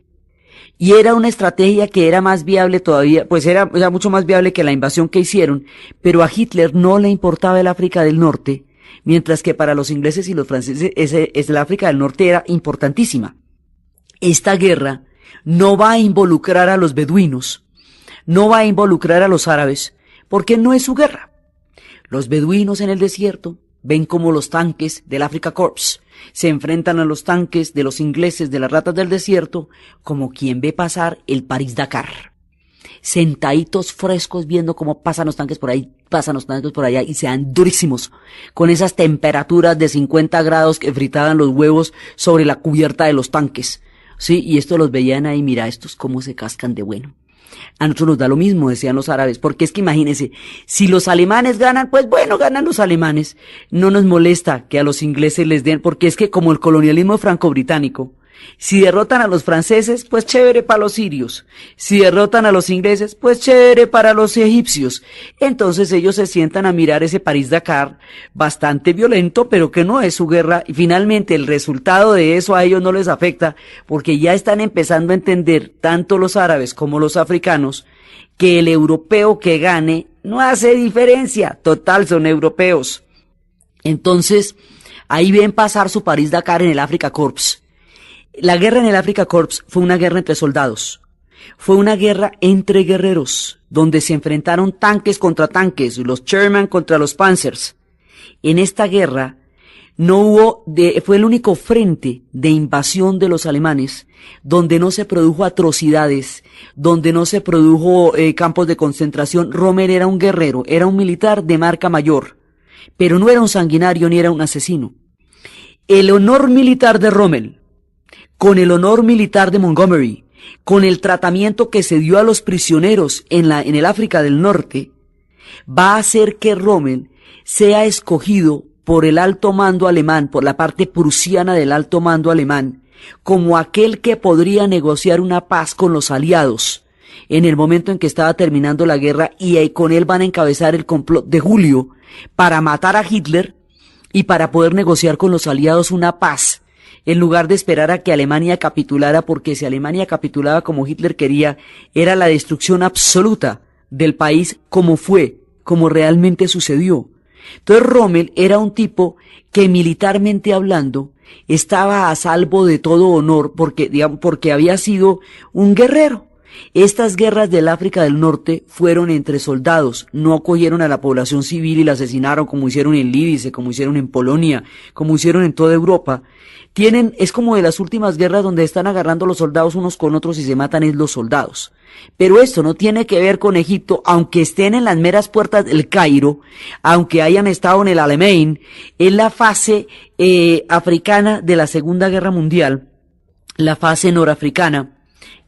S1: Y era una estrategia que era más viable todavía, pues era mucho más viable que la invasión que hicieron, pero a Hitler no le importaba el África del Norte, mientras que para los ingleses y los franceses el África del Norte era importantísima. Esta guerra no va a involucrar a los beduinos, no va a involucrar a los árabes, porque no es su guerra. Los beduinos en el desierto ven como los tanques del Africa Corps se enfrentan a los tanques de los ingleses de las ratas del desierto, como quien ve pasar el París-Dakar. Sentaditos frescos viendo cómo pasan los tanques por ahí, pasan los tanques por allá, y se dan durísimos, con esas temperaturas de 50 grados que fritaban los huevos sobre la cubierta de los tanques. Sí, y esto los veían ahí, mira estos cómo se cascan de bueno. A nosotros nos da lo mismo, decían los árabes, porque es que imagínense, si los alemanes ganan, pues bueno, ganan los alemanes. No nos molesta que a los ingleses les den, porque es que como el colonialismo franco-británico, si derrotan a los franceses, pues chévere para los sirios. Si derrotan a los ingleses, pues chévere para los egipcios. Entonces ellos se sientan a mirar ese París-Dakar bastante violento, pero que no es su guerra. Y finalmente el resultado de eso a ellos no les afecta, porque ya están empezando a entender, tanto los árabes como los africanos, que el europeo que gane no hace diferencia. Total, son europeos. Entonces, ahí ven pasar su París-Dakar en el Africa Corps. La guerra en el Africa Corps fue una guerra entre soldados, fue una guerra entre guerreros, donde se enfrentaron tanques contra tanques, los Sherman contra los Panzers. En esta guerra fue el único frente de invasión de los alemanes, donde no se produjo atrocidades, donde no se produjo campos de concentración. Rommel era un guerrero, era un militar de marca mayor, pero no era un sanguinario ni era un asesino. El honor militar de Rommel, con el honor militar de Montgomery, con el tratamiento que se dio a los prisioneros en el África del Norte, va a hacer que Rommel sea escogido por el alto mando alemán, por la parte prusiana del alto mando alemán, como aquel que podría negociar una paz con los aliados en el momento en que estaba terminando la guerra, y con él van a encabezar el complot de julio para matar a Hitler y para poder negociar con los aliados una paz, en lugar de esperar a que Alemania capitulara, porque si Alemania capitulaba como Hitler quería, era la destrucción absoluta del país, como realmente sucedió. Entonces Rommel era un tipo que militarmente hablando estaba a salvo de todo honor porque, digamos, porque había sido un guerrero. Estas guerras del África del Norte fueron entre soldados, no cogieron a la población civil y la asesinaron como hicieron en Lídice, como hicieron en Polonia, como hicieron en toda Europa. Es como de las últimas guerras donde están agarrando los soldados unos con otros y se matan es los soldados. Pero esto no tiene que ver con Egipto, aunque estén en las meras puertas del Cairo, aunque hayan estado en el Alamein, es la fase africana de la Segunda Guerra Mundial, la fase norafricana,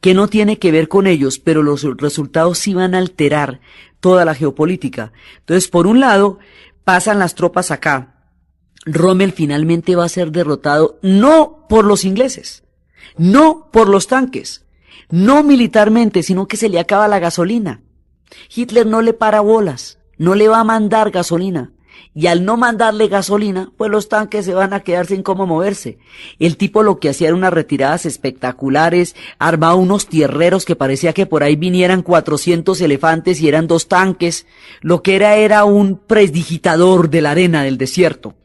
S1: que no tiene que ver con ellos, pero los resultados sí van a alterar toda la geopolítica. Entonces, por un lado, pasan las tropas acá. Rommel finalmente va a ser derrotado no por los ingleses, no por los tanques, no militarmente, sino que se le acaba la gasolina. Hitler no le para bolas, no le va a mandar gasolina. Y al no mandarle gasolina, pues los tanques se van a quedar sin cómo moverse. El tipo lo que hacía era unas retiradas espectaculares, armaba unos tierreros que parecía que por ahí vinieran 400 elefantes y eran 2 tanques. Lo que era un prestidigitador de la arena del desierto.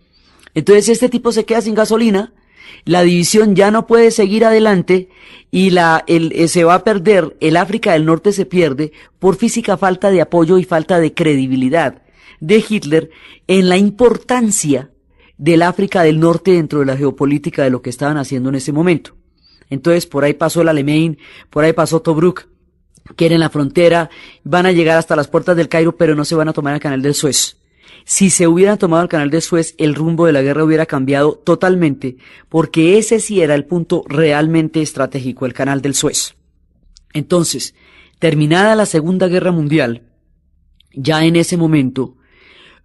S1: Entonces este tipo se queda sin gasolina, la división ya no puede seguir adelante y se va a perder, el África del Norte se pierde por física falta de apoyo y falta de credibilidad de Hitler en la importancia del África del Norte dentro de la geopolítica de lo que estaban haciendo en ese momento. Entonces por ahí pasó el Alamein, por ahí pasó Tobruk, que era en la frontera, van a llegar hasta las puertas del Cairo, pero no se van a tomar el canal del Suez. Si se hubieran tomado el canal de Suez, el rumbo de la guerra hubiera cambiado totalmente, porque ese sí era el punto realmente estratégico, el canal del Suez. Entonces, terminada la Segunda Guerra Mundial, ya en ese momento,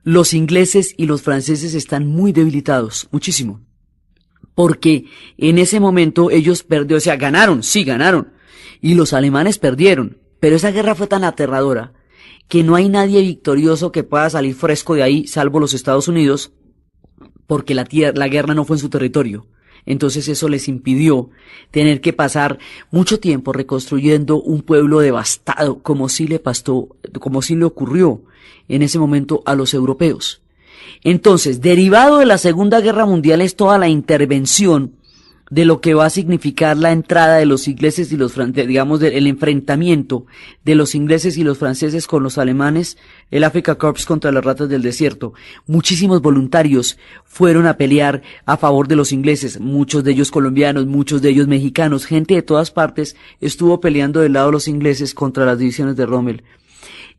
S1: los ingleses y los franceses están muy debilitados, muchísimo. Porque en ese momento ellos perdieron, o sea, ganaron, sí ganaron, y los alemanes perdieron, pero esa guerra fue tan aterradora que no hay nadie victorioso que pueda salir fresco de ahí, salvo los Estados Unidos, porque la guerra no fue en su territorio. Entonces eso les impidió tener que pasar mucho tiempo reconstruyendo un pueblo devastado, como sí le ocurrió en ese momento a los europeos. Entonces, derivado de la Segunda Guerra Mundial es toda la intervención de lo que va a significar la entrada de los ingleses y los franceses, digamos, el enfrentamiento de los ingleses y los franceses con los alemanes, el Africa Corps contra las ratas del desierto. Muchísimos voluntarios fueron a pelear a favor de los ingleses, muchos de ellos colombianos, muchos de ellos mexicanos, gente de todas partes estuvo peleando del lado de los ingleses contra las divisiones de Rommel.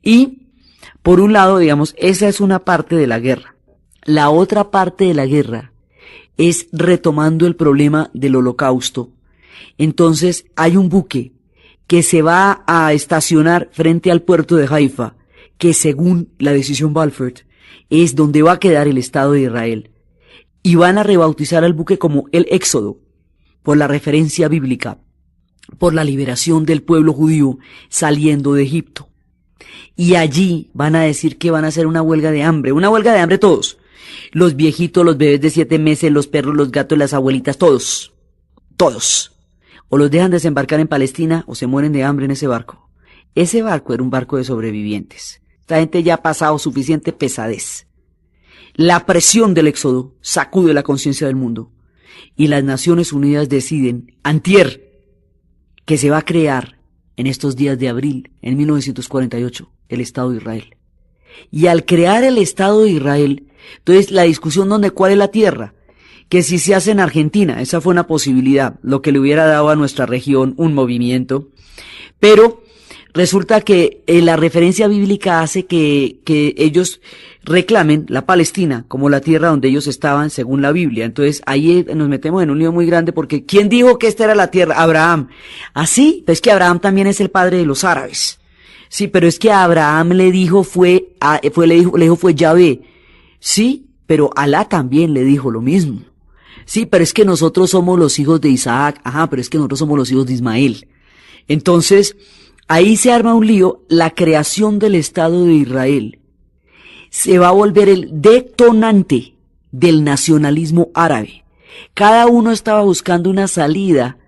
S1: Y, por un lado, digamos, esa es una parte de la guerra. La otra parte de la guerra es retomando el problema del Holocausto. Entonces hay un buque que se va a estacionar frente al puerto de Haifa, que según la decisión Balfour es donde va a quedar el Estado de Israel. Y van a rebautizar al buque como el Éxodo, por la referencia bíblica, por la liberación del pueblo judío saliendo de Egipto. Y allí van a decir que van a hacer una huelga de hambre todos. Los viejitos, los bebés de 7 meses, los perros, los gatos, las abuelitas, todos. O los dejan desembarcar en Palestina o se mueren de hambre en ese barco. Ese barco era un barco de sobrevivientes. Esta gente ya ha pasado suficiente pesadez. La presión del éxodo sacude la conciencia del mundo. Y las Naciones Unidas deciden, antier, que se va a crear en estos días de abril, en 1948, el Estado de Israel. Y al crear el Estado de Israel, entonces la discusión cuál es la tierra, que si se hace en Argentina, esa fue una posibilidad, lo que le hubiera dado a nuestra región un movimiento, pero resulta que la referencia bíblica hace que ellos reclamen la Palestina como la tierra donde ellos estaban según la Biblia. Entonces ahí nos metemos en un lío muy grande porque ¿quién dijo que esta era la tierra? Abraham. ¿Así? Pues que Abraham también es el padre de los árabes. Sí, pero es que a Abraham le dijo fue Yahvé. Sí, pero Alá también le dijo lo mismo. Sí, pero es que nosotros somos los hijos de Isaac. Ajá, pero es que nosotros somos los hijos de Ismael. Entonces, ahí se arma un lío. La creación del Estado de Israel se va a volver el detonante del nacionalismo árabe. Cada uno estaba buscando una salida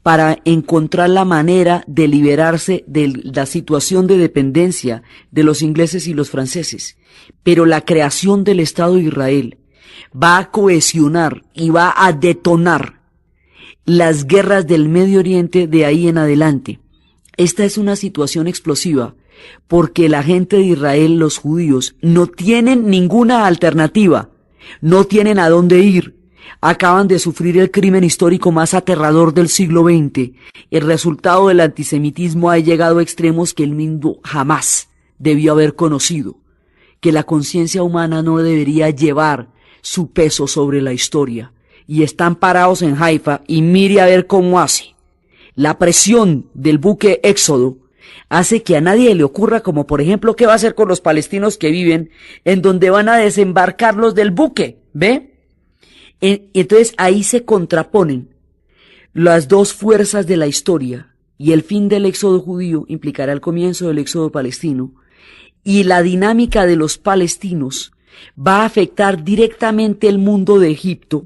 S1: para encontrar la manera de liberarse de la situación de dependencia de los ingleses y los franceses. Pero la creación del Estado de Israel va a cohesionar y va a detonar las guerras del Medio Oriente de ahí en adelante. Esta es una situación explosiva porque la gente de Israel, los judíos, no tienen ninguna alternativa, no tienen a dónde ir. Acaban de sufrir el crimen histórico más aterrador del siglo XX. El resultado del antisemitismo ha llegado a extremos que el mundo jamás debió haber conocido, que la conciencia humana no debería llevar su peso sobre la historia. Y están parados en Haifa y mire a ver cómo hace. La presión del buque Éxodo hace que a nadie le ocurra, como por ejemplo, qué va a hacer con los palestinos que viven en donde van a desembarcarlos del buque, ¿ve? Entonces ahí se contraponen las dos fuerzas de la historia, y el fin del éxodo judío implicará el comienzo del éxodo palestino, y la dinámica de los palestinos va a afectar directamente el mundo de Egipto,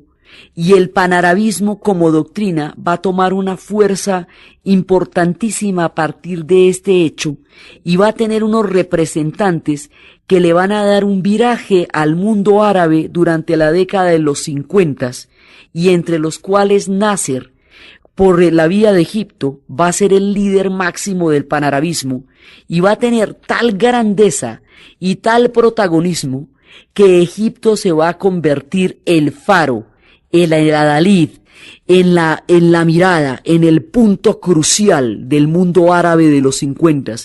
S1: y el panarabismo como doctrina va a tomar una fuerza importantísima a partir de este hecho, y va a tener unos representantes que le van a dar un viraje al mundo árabe durante la década de los 50, y entre los cuales Nasser, por la vía de Egipto, va a ser el líder máximo del panarabismo, y va a tener tal grandeza y tal protagonismo que Egipto se va a convertir el faro, el adalid, en la mirada, en el punto crucial del mundo árabe de los 50.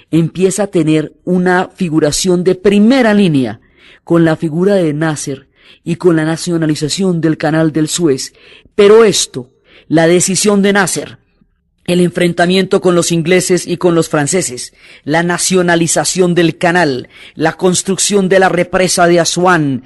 S1: Empieza a tener una figuración de primera línea con la figura de Nasser y con la nacionalización del Canal del Suez. Pero esto, la decisión de Nasser, el enfrentamiento con los ingleses y con los franceses, la nacionalización del canal, la construcción de la represa de Asuán,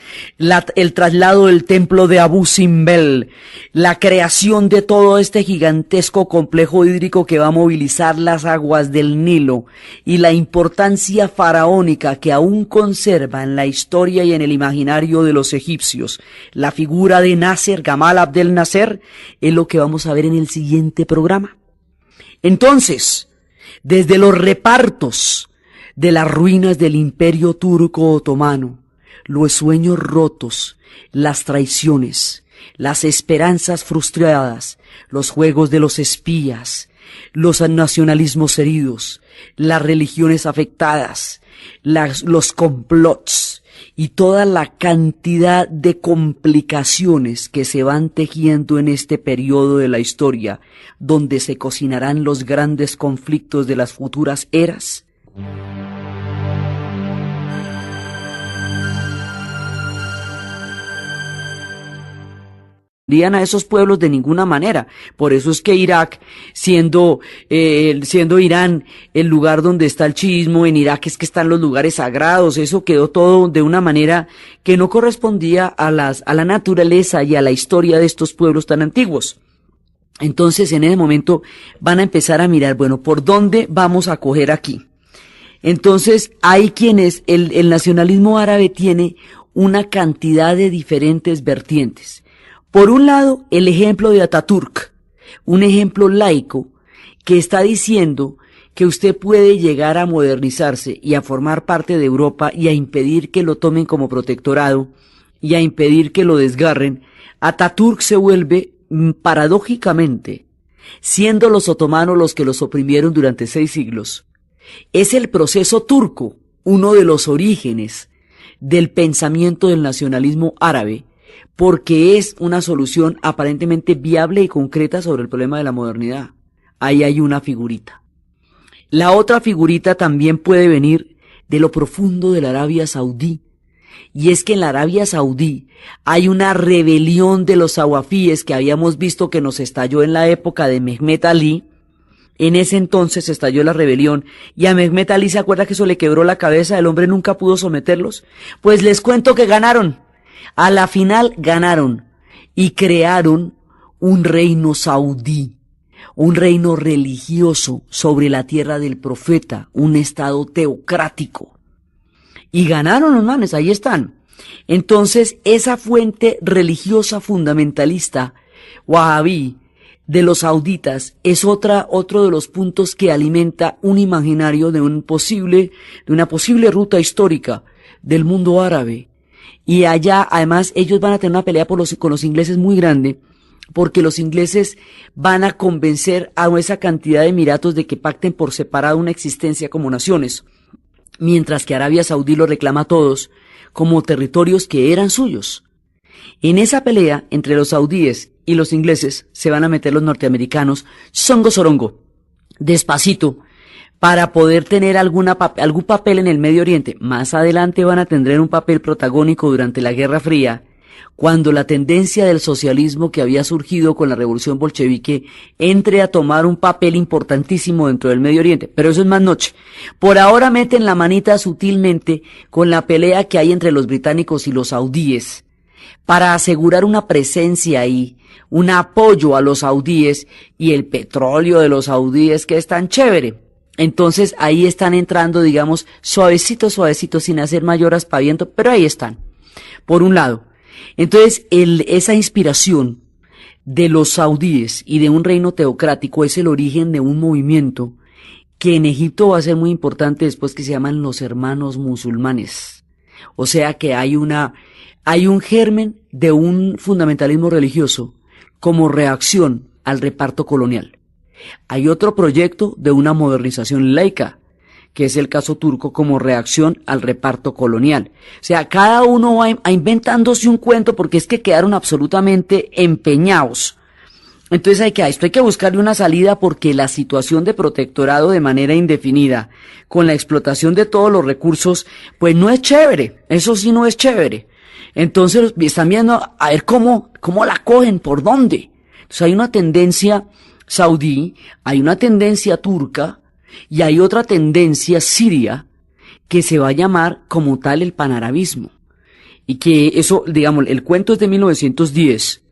S1: el traslado del templo de Abu Simbel, la creación de todo este gigantesco complejo hídrico que va a movilizar las aguas del Nilo, y la importancia faraónica que aún conserva en la historia y en el imaginario de los egipcios la figura de Nasser, Gamal Abdel Nasser, es lo que vamos a ver en el siguiente programa. Entonces, desde los repartos de las ruinas del Imperio Turco Otomano, los sueños rotos, las traiciones, las esperanzas frustradas, los juegos de los espías, los nacionalismos heridos, las religiones afectadas, los complots y toda la cantidad de complicaciones que se van tejiendo en este periodo de la historia, donde se cocinarán los grandes conflictos de las futuras eras. A esos pueblos de ninguna manera. Por eso es que Irak, siendo Irán el lugar donde está el chiismo, en Irak es que están los lugares sagrados, eso quedó todo de una manera que no correspondía a la naturaleza y a la historia de estos pueblos tan antiguos. Entonces, en ese momento van a empezar a mirar, bueno, ¿por dónde vamos a coger aquí? Entonces, hay quienes, el nacionalismo árabe tiene una cantidad de diferentes vertientes. Por un lado, el ejemplo de Atatürk, un ejemplo laico que está diciendo que usted puede llegar a modernizarse y a formar parte de Europa y a impedir que lo tomen como protectorado y a impedir que lo desgarren. Atatürk se vuelve, paradójicamente, siendo los otomanos los que los oprimieron durante 6 siglos, es el proceso turco, uno de los orígenes del pensamiento del nacionalismo árabe, porque es una solución aparentemente viable y concreta sobre el problema de la modernidad. Ahí hay una figurita. La otra figurita también puede venir de lo profundo de la Arabia Saudí, y es que en la Arabia Saudí hay una rebelión de los sawafíes que habíamos visto que nos estalló en la época de Mehmet Ali. En ese entonces estalló la rebelión, y a Mehmet Ali, ¿se acuerda que eso le quebró la cabeza? El hombre nunca pudo someterlos. Pues les cuento que ganaron. A la final ganaron y crearon un reino saudí, un reino religioso sobre la tierra del profeta, un estado teocrático. Y ganaron los manes, ahí están. Entonces, esa fuente religiosa fundamentalista, wahabí, de los sauditas es otro de los puntos que alimenta un imaginario de una posible ruta histórica del mundo árabe. Y allá, además, ellos van a tener una pelea con los ingleses muy grande, porque los ingleses van a convencer a esa cantidad de emiratos de que pacten por separado una existencia como naciones, mientras que Arabia Saudí los reclama a todos como territorios que eran suyos. En esa pelea entre los saudíes y los ingleses se van a meter los norteamericanos songo sorongo, despacito, para poder tener algún papel en el Medio Oriente. Más adelante van a tener un papel protagónico durante la Guerra Fría, cuando la tendencia del socialismo que había surgido con la revolución bolchevique entre a tomar un papel importantísimo dentro del Medio Oriente. Pero eso es más noche. Por ahora meten la manita sutilmente con la pelea que hay entre los británicos y los saudíes, para asegurar una presencia ahí, un apoyo a los saudíes y el petróleo de los saudíes que es tan chévere. Entonces ahí están entrando, digamos, suavecito, sin hacer mayor aspaviento, pero ahí están, por un lado. Entonces esa inspiración de los saudíes y de un reino teocrático es el origen de un movimiento que en Egipto va a ser muy importante después, que se llaman los hermanos musulmanes. O sea que hay un germen de un fundamentalismo religioso como reacción al reparto colonial. Hay otro proyecto de una modernización laica, que es el caso turco, como reacción al reparto colonial. O sea, cada uno va inventándose un cuento, porque es que quedaron absolutamente empeñados. Entonces esto hay que buscarle una salida, porque la situación de protectorado de manera indefinida, con la explotación de todos los recursos, pues no es chévere. Eso sí no es chévere. Entonces están viendo a ver cómo la cogen, por dónde. Entonces hay una tendencia saudí, hay una tendencia turca y hay otra tendencia siria que se va a llamar como tal el panarabismo. Y que eso, digamos, el cuento es de 1910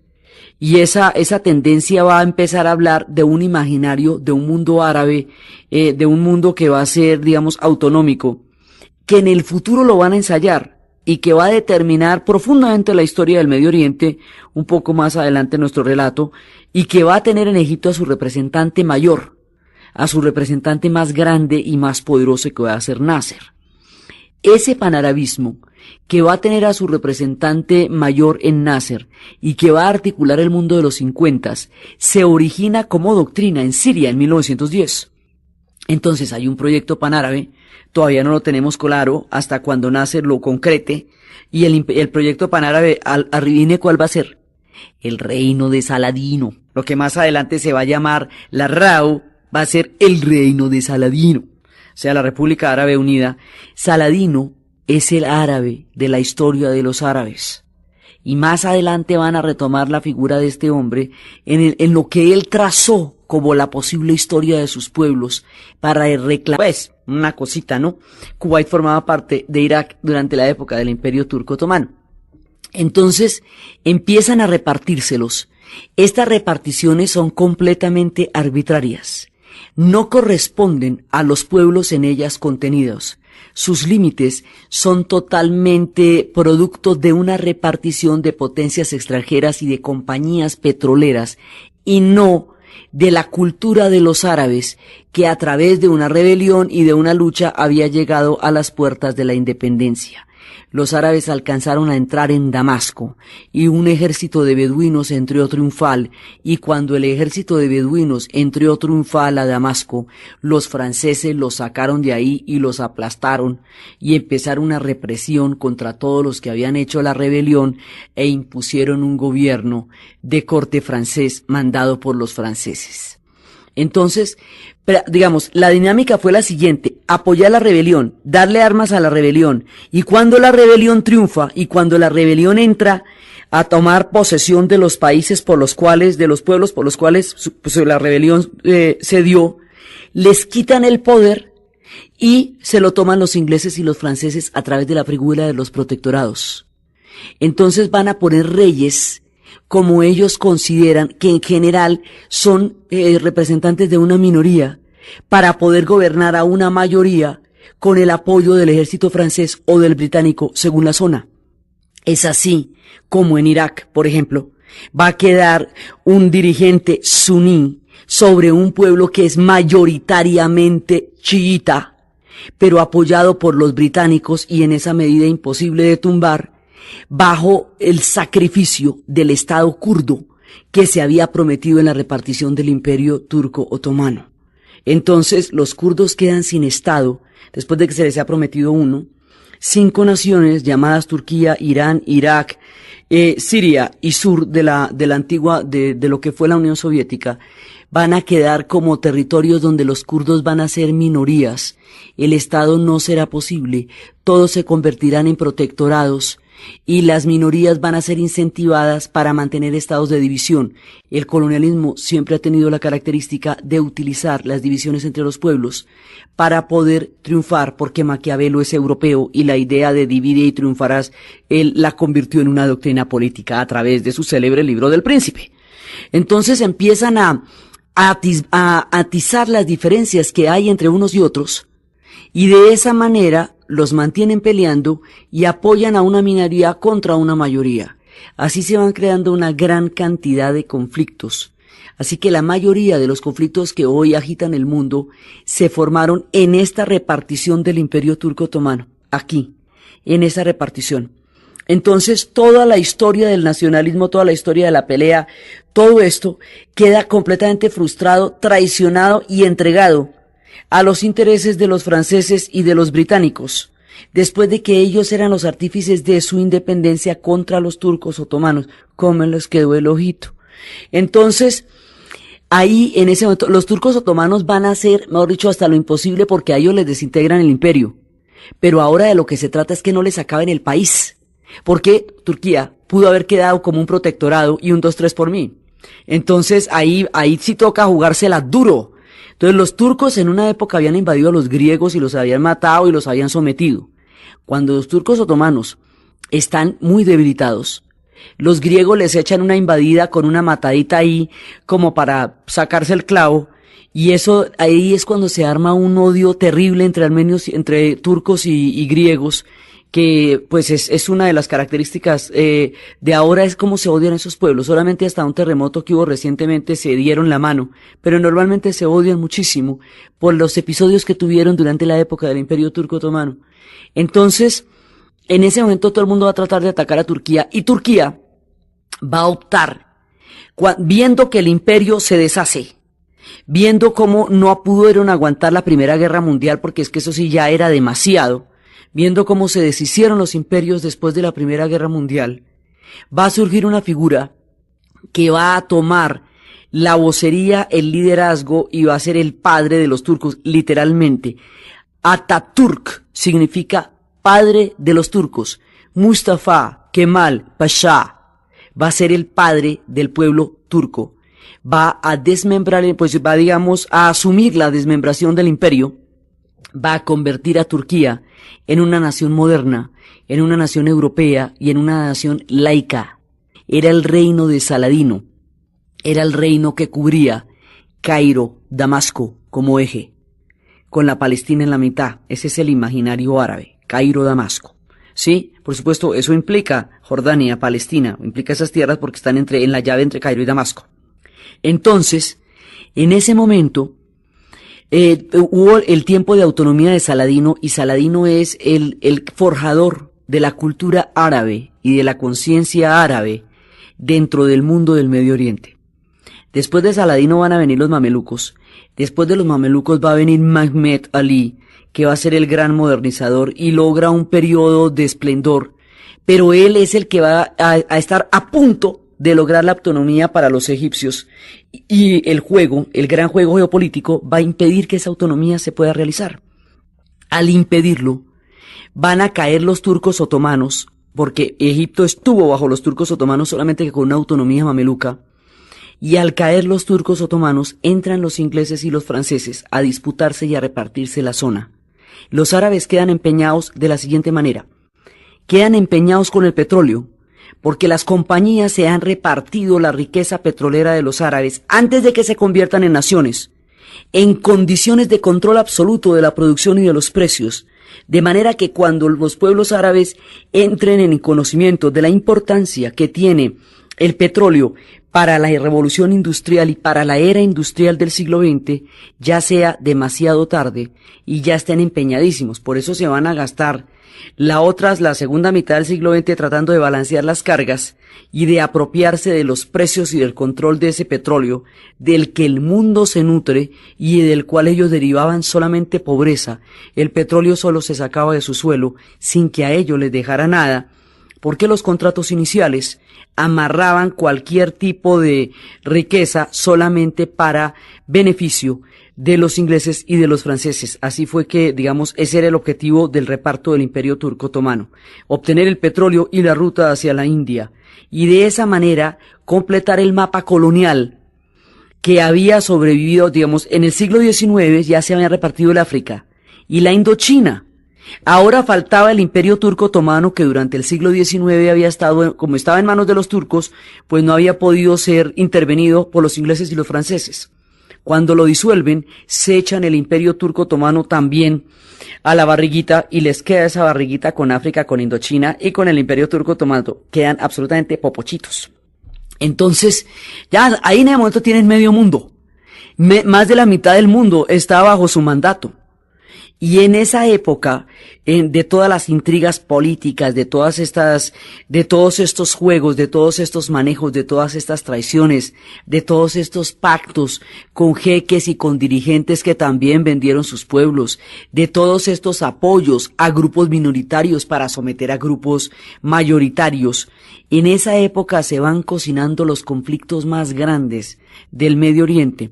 S1: y esa tendencia va a empezar a hablar de un imaginario, de un mundo árabe, de un mundo que va a ser, digamos, autonómico, que en el futuro lo van a ensayar y que va a determinar profundamente la historia del Medio Oriente, un poco más adelante en nuestro relato, y que va a tener en Egipto a su representante mayor, a su representante más grande y más poderoso, que va a ser Nasser. Ese panarabismo, que va a tener a su representante mayor en Nasser y que va a articular el mundo de los 50, se origina como doctrina en Siria en 1910. Entonces hay un proyecto panárabe, todavía no lo tenemos claro hasta cuando Nasser lo concrete, y el proyecto panárabe, adivine cuál va a ser: el reino de Saladino. Lo que más adelante se va a llamar la RAU, va a ser el reino de Saladino, o sea, la República Árabe Unida. Saladino es el árabe de la historia de los árabes. Y más adelante van a retomar la figura de este hombre en lo que él trazó como la posible historia de sus pueblos para reclamar. Pues, una cosita, ¿no? Kuwait formaba parte de Irak durante la época del Imperio Turco Otomano. Entonces, empiezan a repartírselos. Estas reparticiones son completamente arbitrarias. No corresponden a los pueblos en ellas contenidos. Sus límites son totalmente producto de una repartición de potencias extranjeras y de compañías petroleras, y no de la cultura de los árabes, que a través de una rebelión y de una lucha había llegado a las puertas de la independencia. Los árabes alcanzaron a entrar en Damasco y un ejército de beduinos entró triunfal, y cuando el ejército de beduinos entró triunfal a Damasco, los franceses los sacaron de ahí y los aplastaron y empezaron una represión contra todos los que habían hecho la rebelión e impusieron un gobierno de corte francés mandado por los franceses. Entonces, digamos, la dinámica fue la siguiente: apoyar la rebelión, darle armas a la rebelión, y cuando la rebelión triunfa y cuando la rebelión entra a tomar posesión de los países por los cuales, de los pueblos por los cuales pues, la rebelión se dio, les quitan el poder y se lo toman los ingleses y los franceses a través de la figura de los protectorados. Entonces van a poner reyes como ellos consideran, que en general son representantes de una minoría, para poder gobernar a una mayoría con el apoyo del ejército francés o del británico según la zona. Es así como en Irak, por ejemplo, va a quedar un dirigente suní sobre un pueblo que es mayoritariamente chiita, pero apoyado por los británicos y en esa medida imposible de tumbar, bajo el sacrificio del Estado kurdo que se había prometido en la repartición del Imperio Turco Otomano. Entonces los kurdos quedan sin Estado, después de que se les ha prometido uno. 5 naciones llamadas Turquía, Irán, Irak, Siria y sur de la antigua, de lo que fue la Unión Soviética, van a quedar como territorios donde los kurdos van a ser minorías. El Estado no será posible, todos se convertirán en protectorados y las minorías van a ser incentivadas para mantener estados de división. El colonialismo siempre ha tenido la característica de utilizar las divisiones entre los pueblos para poder triunfar, porque Maquiavelo es europeo y la idea de divide y triunfarás, él la convirtió en una doctrina política a través de su célebre libro del Príncipe. Entonces empiezan a atizar las diferencias que hay entre unos y otros, y de esa manera los mantienen peleando y apoyan a una minoría contra una mayoría. Así se van creando una gran cantidad de conflictos. Así que la mayoría de los conflictos que hoy agitan el mundo se formaron en esta repartición del Imperio Turco Otomano, aquí, en esa repartición. Entonces toda la historia del nacionalismo, toda la historia de la pelea, todo esto queda completamente frustrado, traicionado y entregado a los intereses de los franceses y de los británicos, después de que ellos eran los artífices de su independencia contra los turcos otomanos. ¿Cómo les quedó el ojito? Entonces, ahí en ese momento los turcos otomanos van a hacer, mejor dicho, hasta lo imposible porque a ellos les desintegran el imperio. Pero ahora de lo que se trata es que no les acaben el país, porque Turquía pudo haber quedado como un protectorado y un 2-3 por mí. Entonces ahí sí toca jugársela duro. Entonces los turcos en una época habían invadido a los griegos y los habían matado y los habían sometido. Cuando los turcos otomanos están muy debilitados, los griegos les echan una invadida con una matadita ahí como para sacarse el clavo, y eso ahí es cuando se arma un odio terrible entre armenios, entre turcos y griegos, que pues es una de las características de ahora, es cómo se odian esos pueblos. Solamente hasta un terremoto que hubo recientemente se dieron la mano, pero normalmente se odian muchísimo por los episodios que tuvieron durante la época del Imperio Turco Otomano. Entonces, en ese momento todo el mundo va a tratar de atacar a Turquía, y Turquía va a optar, viendo que el imperio se deshace, viendo cómo no pudieron aguantar la Primera Guerra Mundial, porque es que eso sí ya era demasiado, viendo cómo se deshicieron los imperios después de la Primera Guerra Mundial, va a surgir una figura que va a tomar la vocería, el liderazgo, y va a ser el padre de los turcos, literalmente. Atatürk significa padre de los turcos. Mustafa Kemal Pasha va a ser el padre del pueblo turco. Va a desmembrar, pues va, digamos, a asumir la desmembración del imperio, va a convertir a Turquía en una nación moderna, en una nación europea y en una nación laica. Era el reino de Saladino, era el reino que cubría Cairo, Damasco como eje, con la Palestina en la mitad. Ese es el imaginario árabe, Cairo, Damasco. Sí, por supuesto, eso implica Jordania, Palestina, implica esas tierras porque están en la llave entre Cairo y Damasco. Entonces, en ese momento, hubo el tiempo de autonomía de Saladino, y Saladino es el forjador de la cultura árabe y de la conciencia árabe dentro del mundo del Medio Oriente. Después de Saladino van a venir los mamelucos. Después de los mamelucos va a venir Mehmed Ali, que va a ser el gran modernizador y logra un periodo de esplendor, pero él es el que va a estar a punto de lograr la autonomía para los egipcios, y el gran juego geopolítico va a impedir que esa autonomía se pueda realizar. Al impedirlo, van a caer los turcos otomanos, porque Egipto estuvo bajo los turcos otomanos solamente que con una autonomía mameluca, y al caer los turcos otomanos entran los ingleses y los franceses a disputarse y a repartirse la zona. Los árabes quedan empeñados de la siguiente manera: quedan empeñados con el petróleo, porque las compañías se han repartido la riqueza petrolera de los árabes antes de que se conviertan en naciones, en condiciones de control absoluto de la producción y de los precios, de manera que cuando los pueblos árabes entren en conocimiento de la importancia que tiene el petróleo para la revolución industrial y para la era industrial del siglo XX ya sea demasiado tarde y ya estén empeñadísimos. Por eso se van a gastar la segunda mitad del siglo XX tratando de balancear las cargas y de apropiarse de los precios y del control de ese petróleo del que el mundo se nutre y del cual ellos derivaban solamente pobreza. El petróleo solo se sacaba de su suelo sin que a ellos les dejara nada, porque los contratos iniciales amarraban cualquier tipo de riqueza solamente para beneficio de los ingleses y de los franceses. Así fue que, digamos, ese era el objetivo del reparto del Imperio Turco Otomano, obtener el petróleo y la ruta hacia la India, y de esa manera completar el mapa colonial que había sobrevivido, digamos, en el siglo XIX ya se había repartido el África y la Indochina. Ahora faltaba el Imperio Turco Otomano, que durante el siglo XIX había estado, como estaba en manos de los turcos, pues no había podido ser intervenido por los ingleses y los franceses. Cuando lo disuelven, se echan el Imperio Turco Otomano también a la barriguita y les queda esa barriguita con África, con Indochina y con el Imperio Turco Otomano. Quedan absolutamente popochitos. Entonces, ya ahí en el momento tienen medio mundo. Más de la mitad del mundo está bajo su mandato. Y en esa época, de todas las intrigas políticas, de todos estos juegos, de todos estos manejos, de todas estas traiciones, de todos estos pactos con jeques y con dirigentes que también vendieron sus pueblos, de todos estos apoyos a grupos minoritarios para someter a grupos mayoritarios, en esa época se van cocinando los conflictos más grandes del Medio Oriente.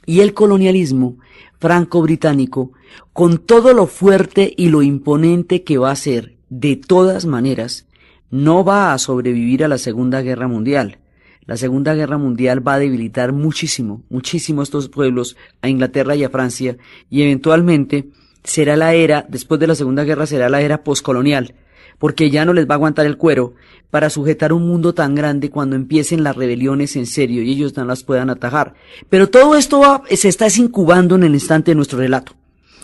S1: Y el colonialismo franco-británico, con todo lo fuerte y lo imponente que va a ser, de todas maneras, no va a sobrevivir a la Segunda Guerra Mundial. La Segunda Guerra Mundial va a debilitar muchísimo, muchísimo a estos pueblos, a Inglaterra y a Francia, y eventualmente será la era, después de la Segunda Guerra será la era poscolonial, porque ya no les va a aguantar el cuero para sujetar un mundo tan grande cuando empiecen las rebeliones en serio y ellos no las puedan atajar. Pero todo esto se está incubando en el instante de nuestro relato.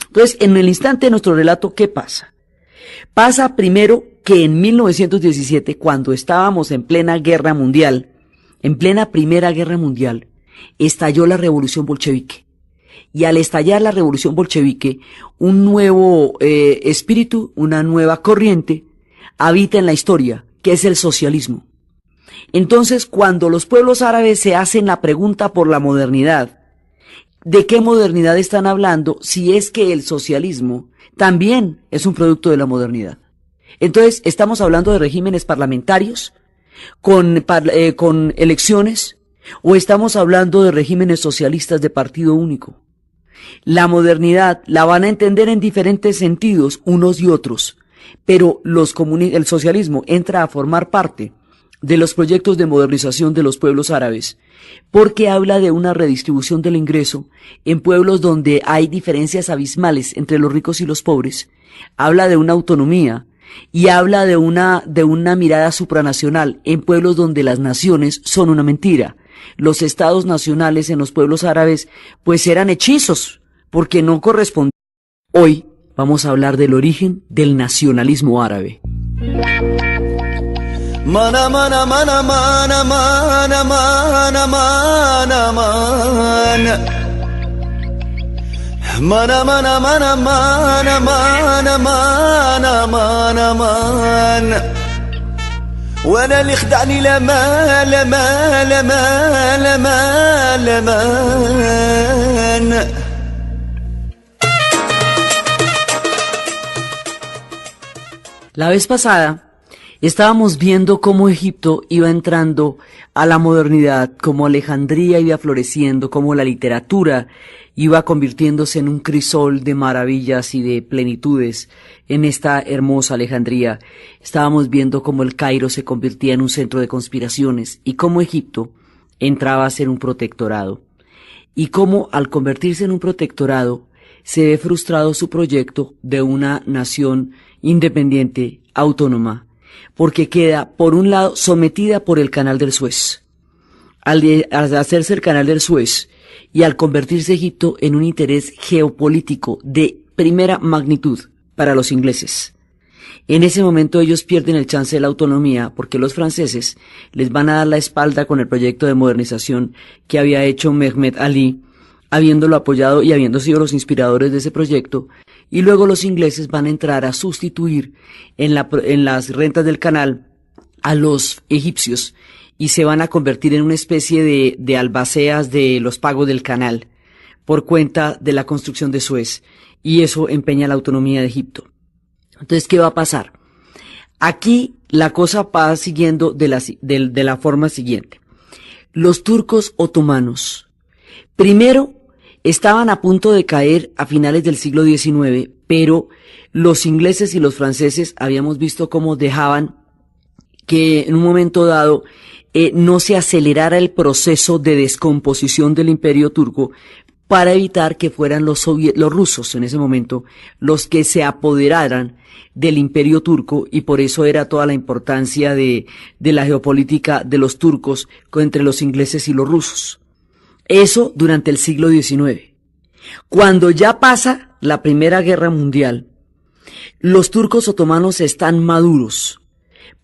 S1: Entonces, en el instante de nuestro relato, ¿qué pasa? Pasa primero que en 1917, cuando estábamos en plena guerra mundial, en plena Primera Guerra Mundial, estalló la revolución bolchevique. Y al estallar la revolución bolchevique, un nuevo espíritu, una nueva corriente, habita en la historia, que es el socialismo. Entonces, cuando los pueblos árabes se hacen la pregunta por la modernidad, ¿de qué modernidad están hablando si es que el socialismo también es un producto de la modernidad? Entonces, estamos hablando de regímenes parlamentarios, con elecciones, o estamos hablando de regímenes socialistas de partido único. La modernidad la van a entender en diferentes sentidos unos y otros, pero el socialismo entra a formar parte de los proyectos de modernización de los pueblos árabes, porque habla de una redistribución del ingreso en pueblos donde hay diferencias abismales entre los ricos y los pobres, habla de una autonomía y habla de una mirada supranacional en pueblos donde las naciones son una mentira. Los estados nacionales en los pueblos árabes pues eran hechizos, porque no correspondían. Hoy vamos a hablar del origen del nacionalismo árabe.
S2: Mana mana mana mana mana mana mana mana mana mana mana mana mana mana mana mana وانا اللي خدعني لا ما لا ما لا ما لا ما لا ما
S1: La vez pasada estábamos viendo cómo Egipto iba entrando a la modernidad, cómo Alejandría iba floreciendo, cómo la literatura iba convirtiéndose en un crisol de maravillas y de plenitudes en esta hermosa Alejandría. Estábamos viendo cómo el Cairo se convertía en un centro de conspiraciones y cómo Egipto entraba a ser un protectorado. Y cómo al convertirse en un protectorado se ve frustrado su proyecto de una nación independiente, autónoma, porque queda, por un lado, sometida por el Canal del Suez. Al hacerse el Canal del Suez y al convertirse Egipto en un interés geopolítico de primera magnitud para los ingleses. En ese momento ellos pierden el chance de la autonomía porque los franceses les van a dar la espalda con el proyecto de modernización que había hecho Mehmed Ali, habiéndolo apoyado y habiendo sido los inspiradores de ese proyecto, y luego los ingleses van a entrar a sustituir en las rentas del canal a los egipcios y se van a convertir en una especie de albaceas de los pagos del canal por cuenta de la construcción de Suez, y eso empeña la autonomía de Egipto. Entonces, ¿qué va a pasar? Aquí la cosa va siguiendo de la forma siguiente. Los turcos otomanos, primero, estaban a punto de caer a finales del siglo XIX, pero los ingleses y los franceses habíamos visto cómo dejaban que en un momento dado no se acelerara el proceso de descomposición del imperio turco para evitar que fueran los rusos en ese momento los que se apoderaran del imperio turco, y por eso era toda la importancia de la geopolítica de los turcos entre los ingleses y los rusos. Eso durante el siglo XIX. Cuando ya pasa la Primera Guerra Mundial, los turcos otomanos están maduros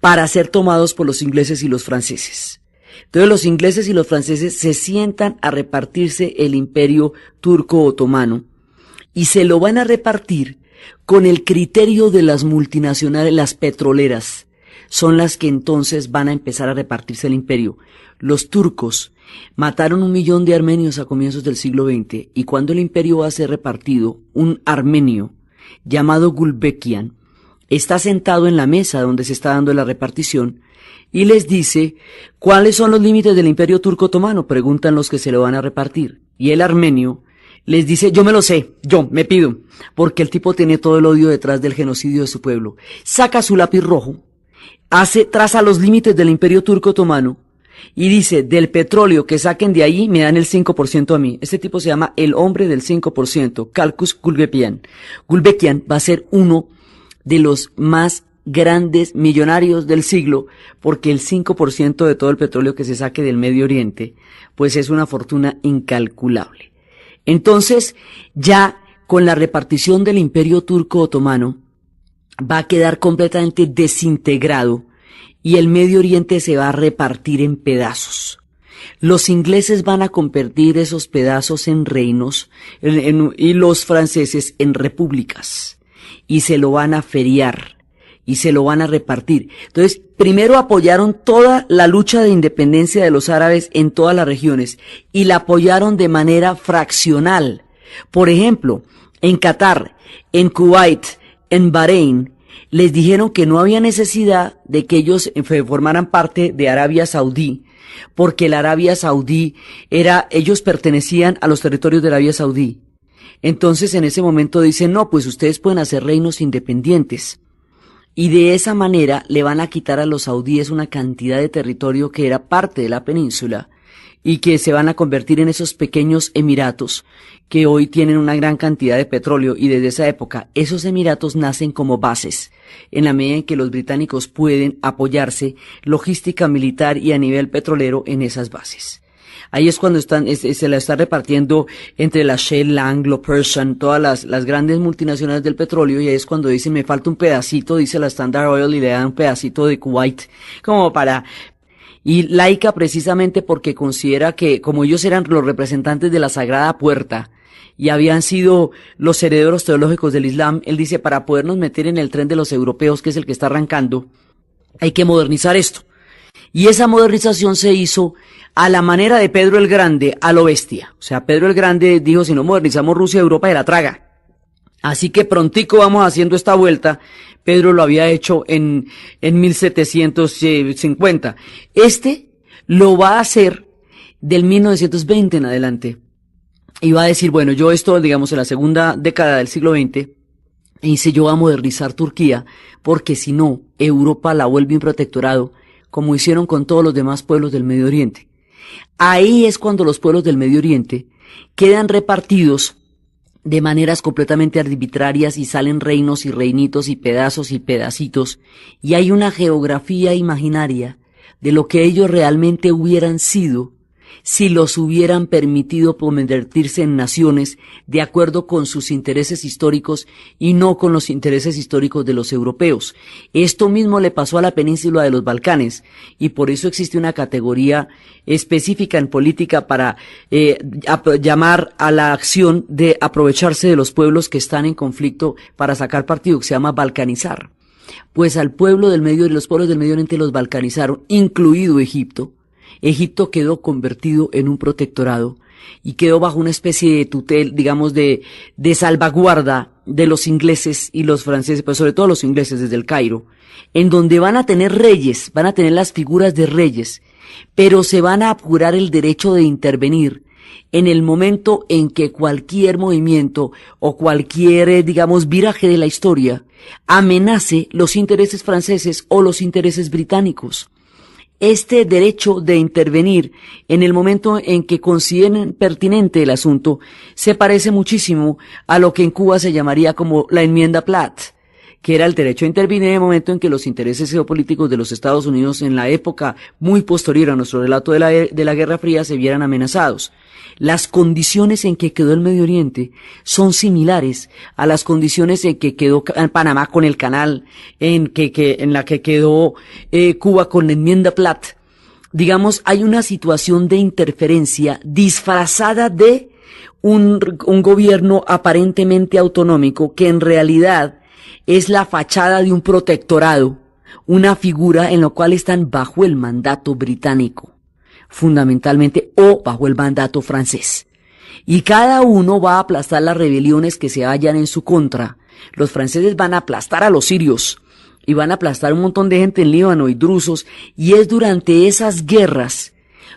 S1: para ser tomados por los ingleses y los franceses. Entonces los ingleses y los franceses se sientan a repartirse el imperio turco otomano y se lo van a repartir con el criterio de las multinacionales, las petroleras. Son las que entonces van a empezar a repartirse el imperio. Los turcos mataron 1 millón de armenios a comienzos del siglo XX, y cuando el imperio va a ser repartido, un armenio llamado Gulbenkian está sentado en la mesa donde se está dando la repartición y les dice: ¿cuáles son los límites del imperio turco otomano? Preguntan los que se lo van a repartir. Y el armenio les dice: yo me lo sé, yo me pido, porque el tipo tiene todo el odio detrás del genocidio de su pueblo. Saca su lápiz rojo, traza los límites del imperio turco otomano y dice: del petróleo que saquen de ahí me dan el 5% a mí. Este tipo se llama el hombre del 5%, Kalkus Gulbenkian. Gulbenkian va a ser uno de los más grandes millonarios del siglo, porque el 5% de todo el petróleo que se saque del Medio Oriente, pues es una fortuna incalculable. Entonces, ya con la repartición del imperio turco otomano, va a quedar completamente desintegrado y el Medio Oriente se va a repartir en pedazos. Los ingleses van a convertir esos pedazos en reinos y los franceses en repúblicas, y se lo van a feriar y se lo van a repartir. Entonces, primero apoyaron toda la lucha de independencia de los árabes en todas las regiones y la apoyaron de manera fraccional. Por ejemplo, en Qatar, en Kuwait, en Bahrein, les dijeron que no había necesidad de que ellos formaran parte de Arabia Saudí, porque la Arabia Saudí ellos pertenecían a los territorios de Arabia Saudí. Entonces, en ese momento dicen: no, pues ustedes pueden hacer reinos independientes. Y de esa manera le van a quitar a los saudíes una cantidad de territorio que era parte de la península y que se van a convertir en esos pequeños emiratos que hoy tienen una gran cantidad de petróleo, y desde esa época esos emiratos nacen como bases en la medida en que los británicos pueden apoyarse logística militar y a nivel petrolero en esas bases. Ahí es cuando se la está repartiendo entre la Shell, la Anglo Persian, todas las grandes multinacionales del petróleo, y ahí es cuando dice: me falta un pedacito, dice la Standard Oil, y le dan un pedacito de Kuwait, y laica precisamente porque considera que como ellos eran los representantes de la Sagrada Puerta y habían sido los herederos teológicos del Islam, él dice: para podernos meter en el tren de los europeos, que es el que está arrancando, hay que modernizar esto. Y esa modernización se hizo a la manera de Pedro el Grande, a lo bestia. O sea, Pedro el Grande dijo: si no modernizamos Rusia, Europa se la traga. Así que prontico vamos haciendo esta vuelta. Pedro lo había hecho en 1750. Lo va a hacer del 1920 en adelante. Y va a decir: bueno, yo esto, digamos, en la segunda década del siglo XX, y dice: yo voy a modernizar Turquía, porque si no, Europa la vuelve un protectorado, como hicieron con todos los demás pueblos del Medio Oriente. Ahí es cuando los pueblos del Medio Oriente quedan repartidos de maneras completamente arbitrarias y salen reinos y reinitos y pedazos y pedacitos, y hay una geografía imaginaria de lo que ellos realmente hubieran sido si los hubieran permitido convertirse en naciones de acuerdo con sus intereses históricos y no con los intereses históricos de los europeos. Esto mismo le pasó a la península de los Balcanes y por eso existe una categoría específica en política para llamar a la acción de aprovecharse de los pueblos que están en conflicto para sacar partido, que se llama balcanizar. Pues al pueblo del Medio, los pueblos del Medio Oriente los balcanizaron, incluido Egipto. Egipto quedó convertido en un protectorado y quedó bajo una especie de tutela, digamos, de salvaguarda de los ingleses y los franceses, pero sobre todo los ingleses desde el Cairo, en donde van a tener reyes, van a tener las figuras de reyes, pero se van a apurar el derecho de intervenir en el momento en que cualquier movimiento o cualquier, digamos, viraje de la historia amenace los intereses franceses o los intereses británicos. Este derecho de intervenir en el momento en que consideren pertinente el asunto se parece muchísimo a lo que en Cuba se llamaría como la enmienda Platt, que era el derecho a intervenir en el momento en que los intereses geopolíticos de los Estados Unidos en la época muy posterior a nuestro relato de la Guerra Fría se vieran amenazados. Las condiciones en que quedó el Medio Oriente son similares a las condiciones en que quedó Panamá con el canal, en la que quedó Cuba con la enmienda Platt. Digamos, hay una situación de interferencia disfrazada de un gobierno aparentemente autonómico que en realidad es la fachada de un protectorado, una figura en la cual están bajo el mandato británico, fundamentalmente, o bajo el mandato francés. Y cada uno va a aplastar las rebeliones que se hallan en su contra. Los franceses van a aplastar a los sirios y van a aplastar un montón de gente en Líbano y drusos, y es durante esas guerras,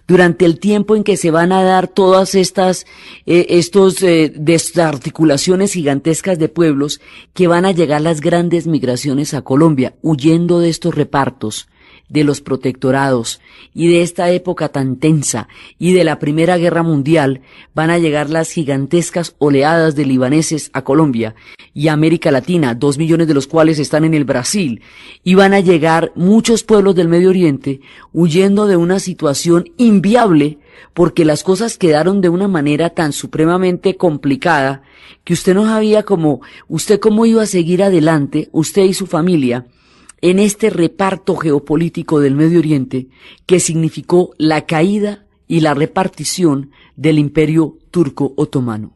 S1: durante el tiempo en que se van a dar todas estas desarticulaciones gigantescas de pueblos, que van a llegar las grandes migraciones a Colombia, huyendo de estos repartos, de los protectorados y de esta época tan tensa y de la Primera Guerra Mundial. Van a llegar las gigantescas oleadas de libaneses a Colombia y a América Latina, 2 millones de los cuales están en el Brasil, y van a llegar muchos pueblos del Medio Oriente huyendo de una situación inviable, porque las cosas quedaron de una manera tan supremamente complicada que usted no sabía cómo iba a seguir adelante, usted y su familia, en este reparto geopolítico del Medio Oriente que significó la caída y la repartición del Imperio Turco Otomano.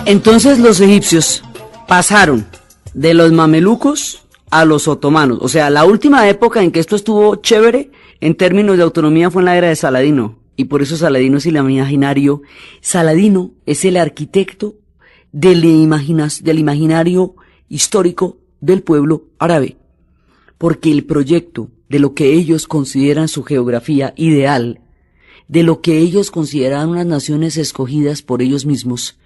S1: Entonces los egipcios pasaron de los mamelucos a los otomanos. O sea, la última época en que esto estuvo chévere en términos de autonomía fue en la era de Saladino. Y por eso Saladino es el imaginario. Saladino es el arquitecto del imaginario histórico del pueblo árabe. Porque el proyecto de lo que ellos consideran su geografía ideal, de lo que ellos consideran unas naciones escogidas por ellos mismos,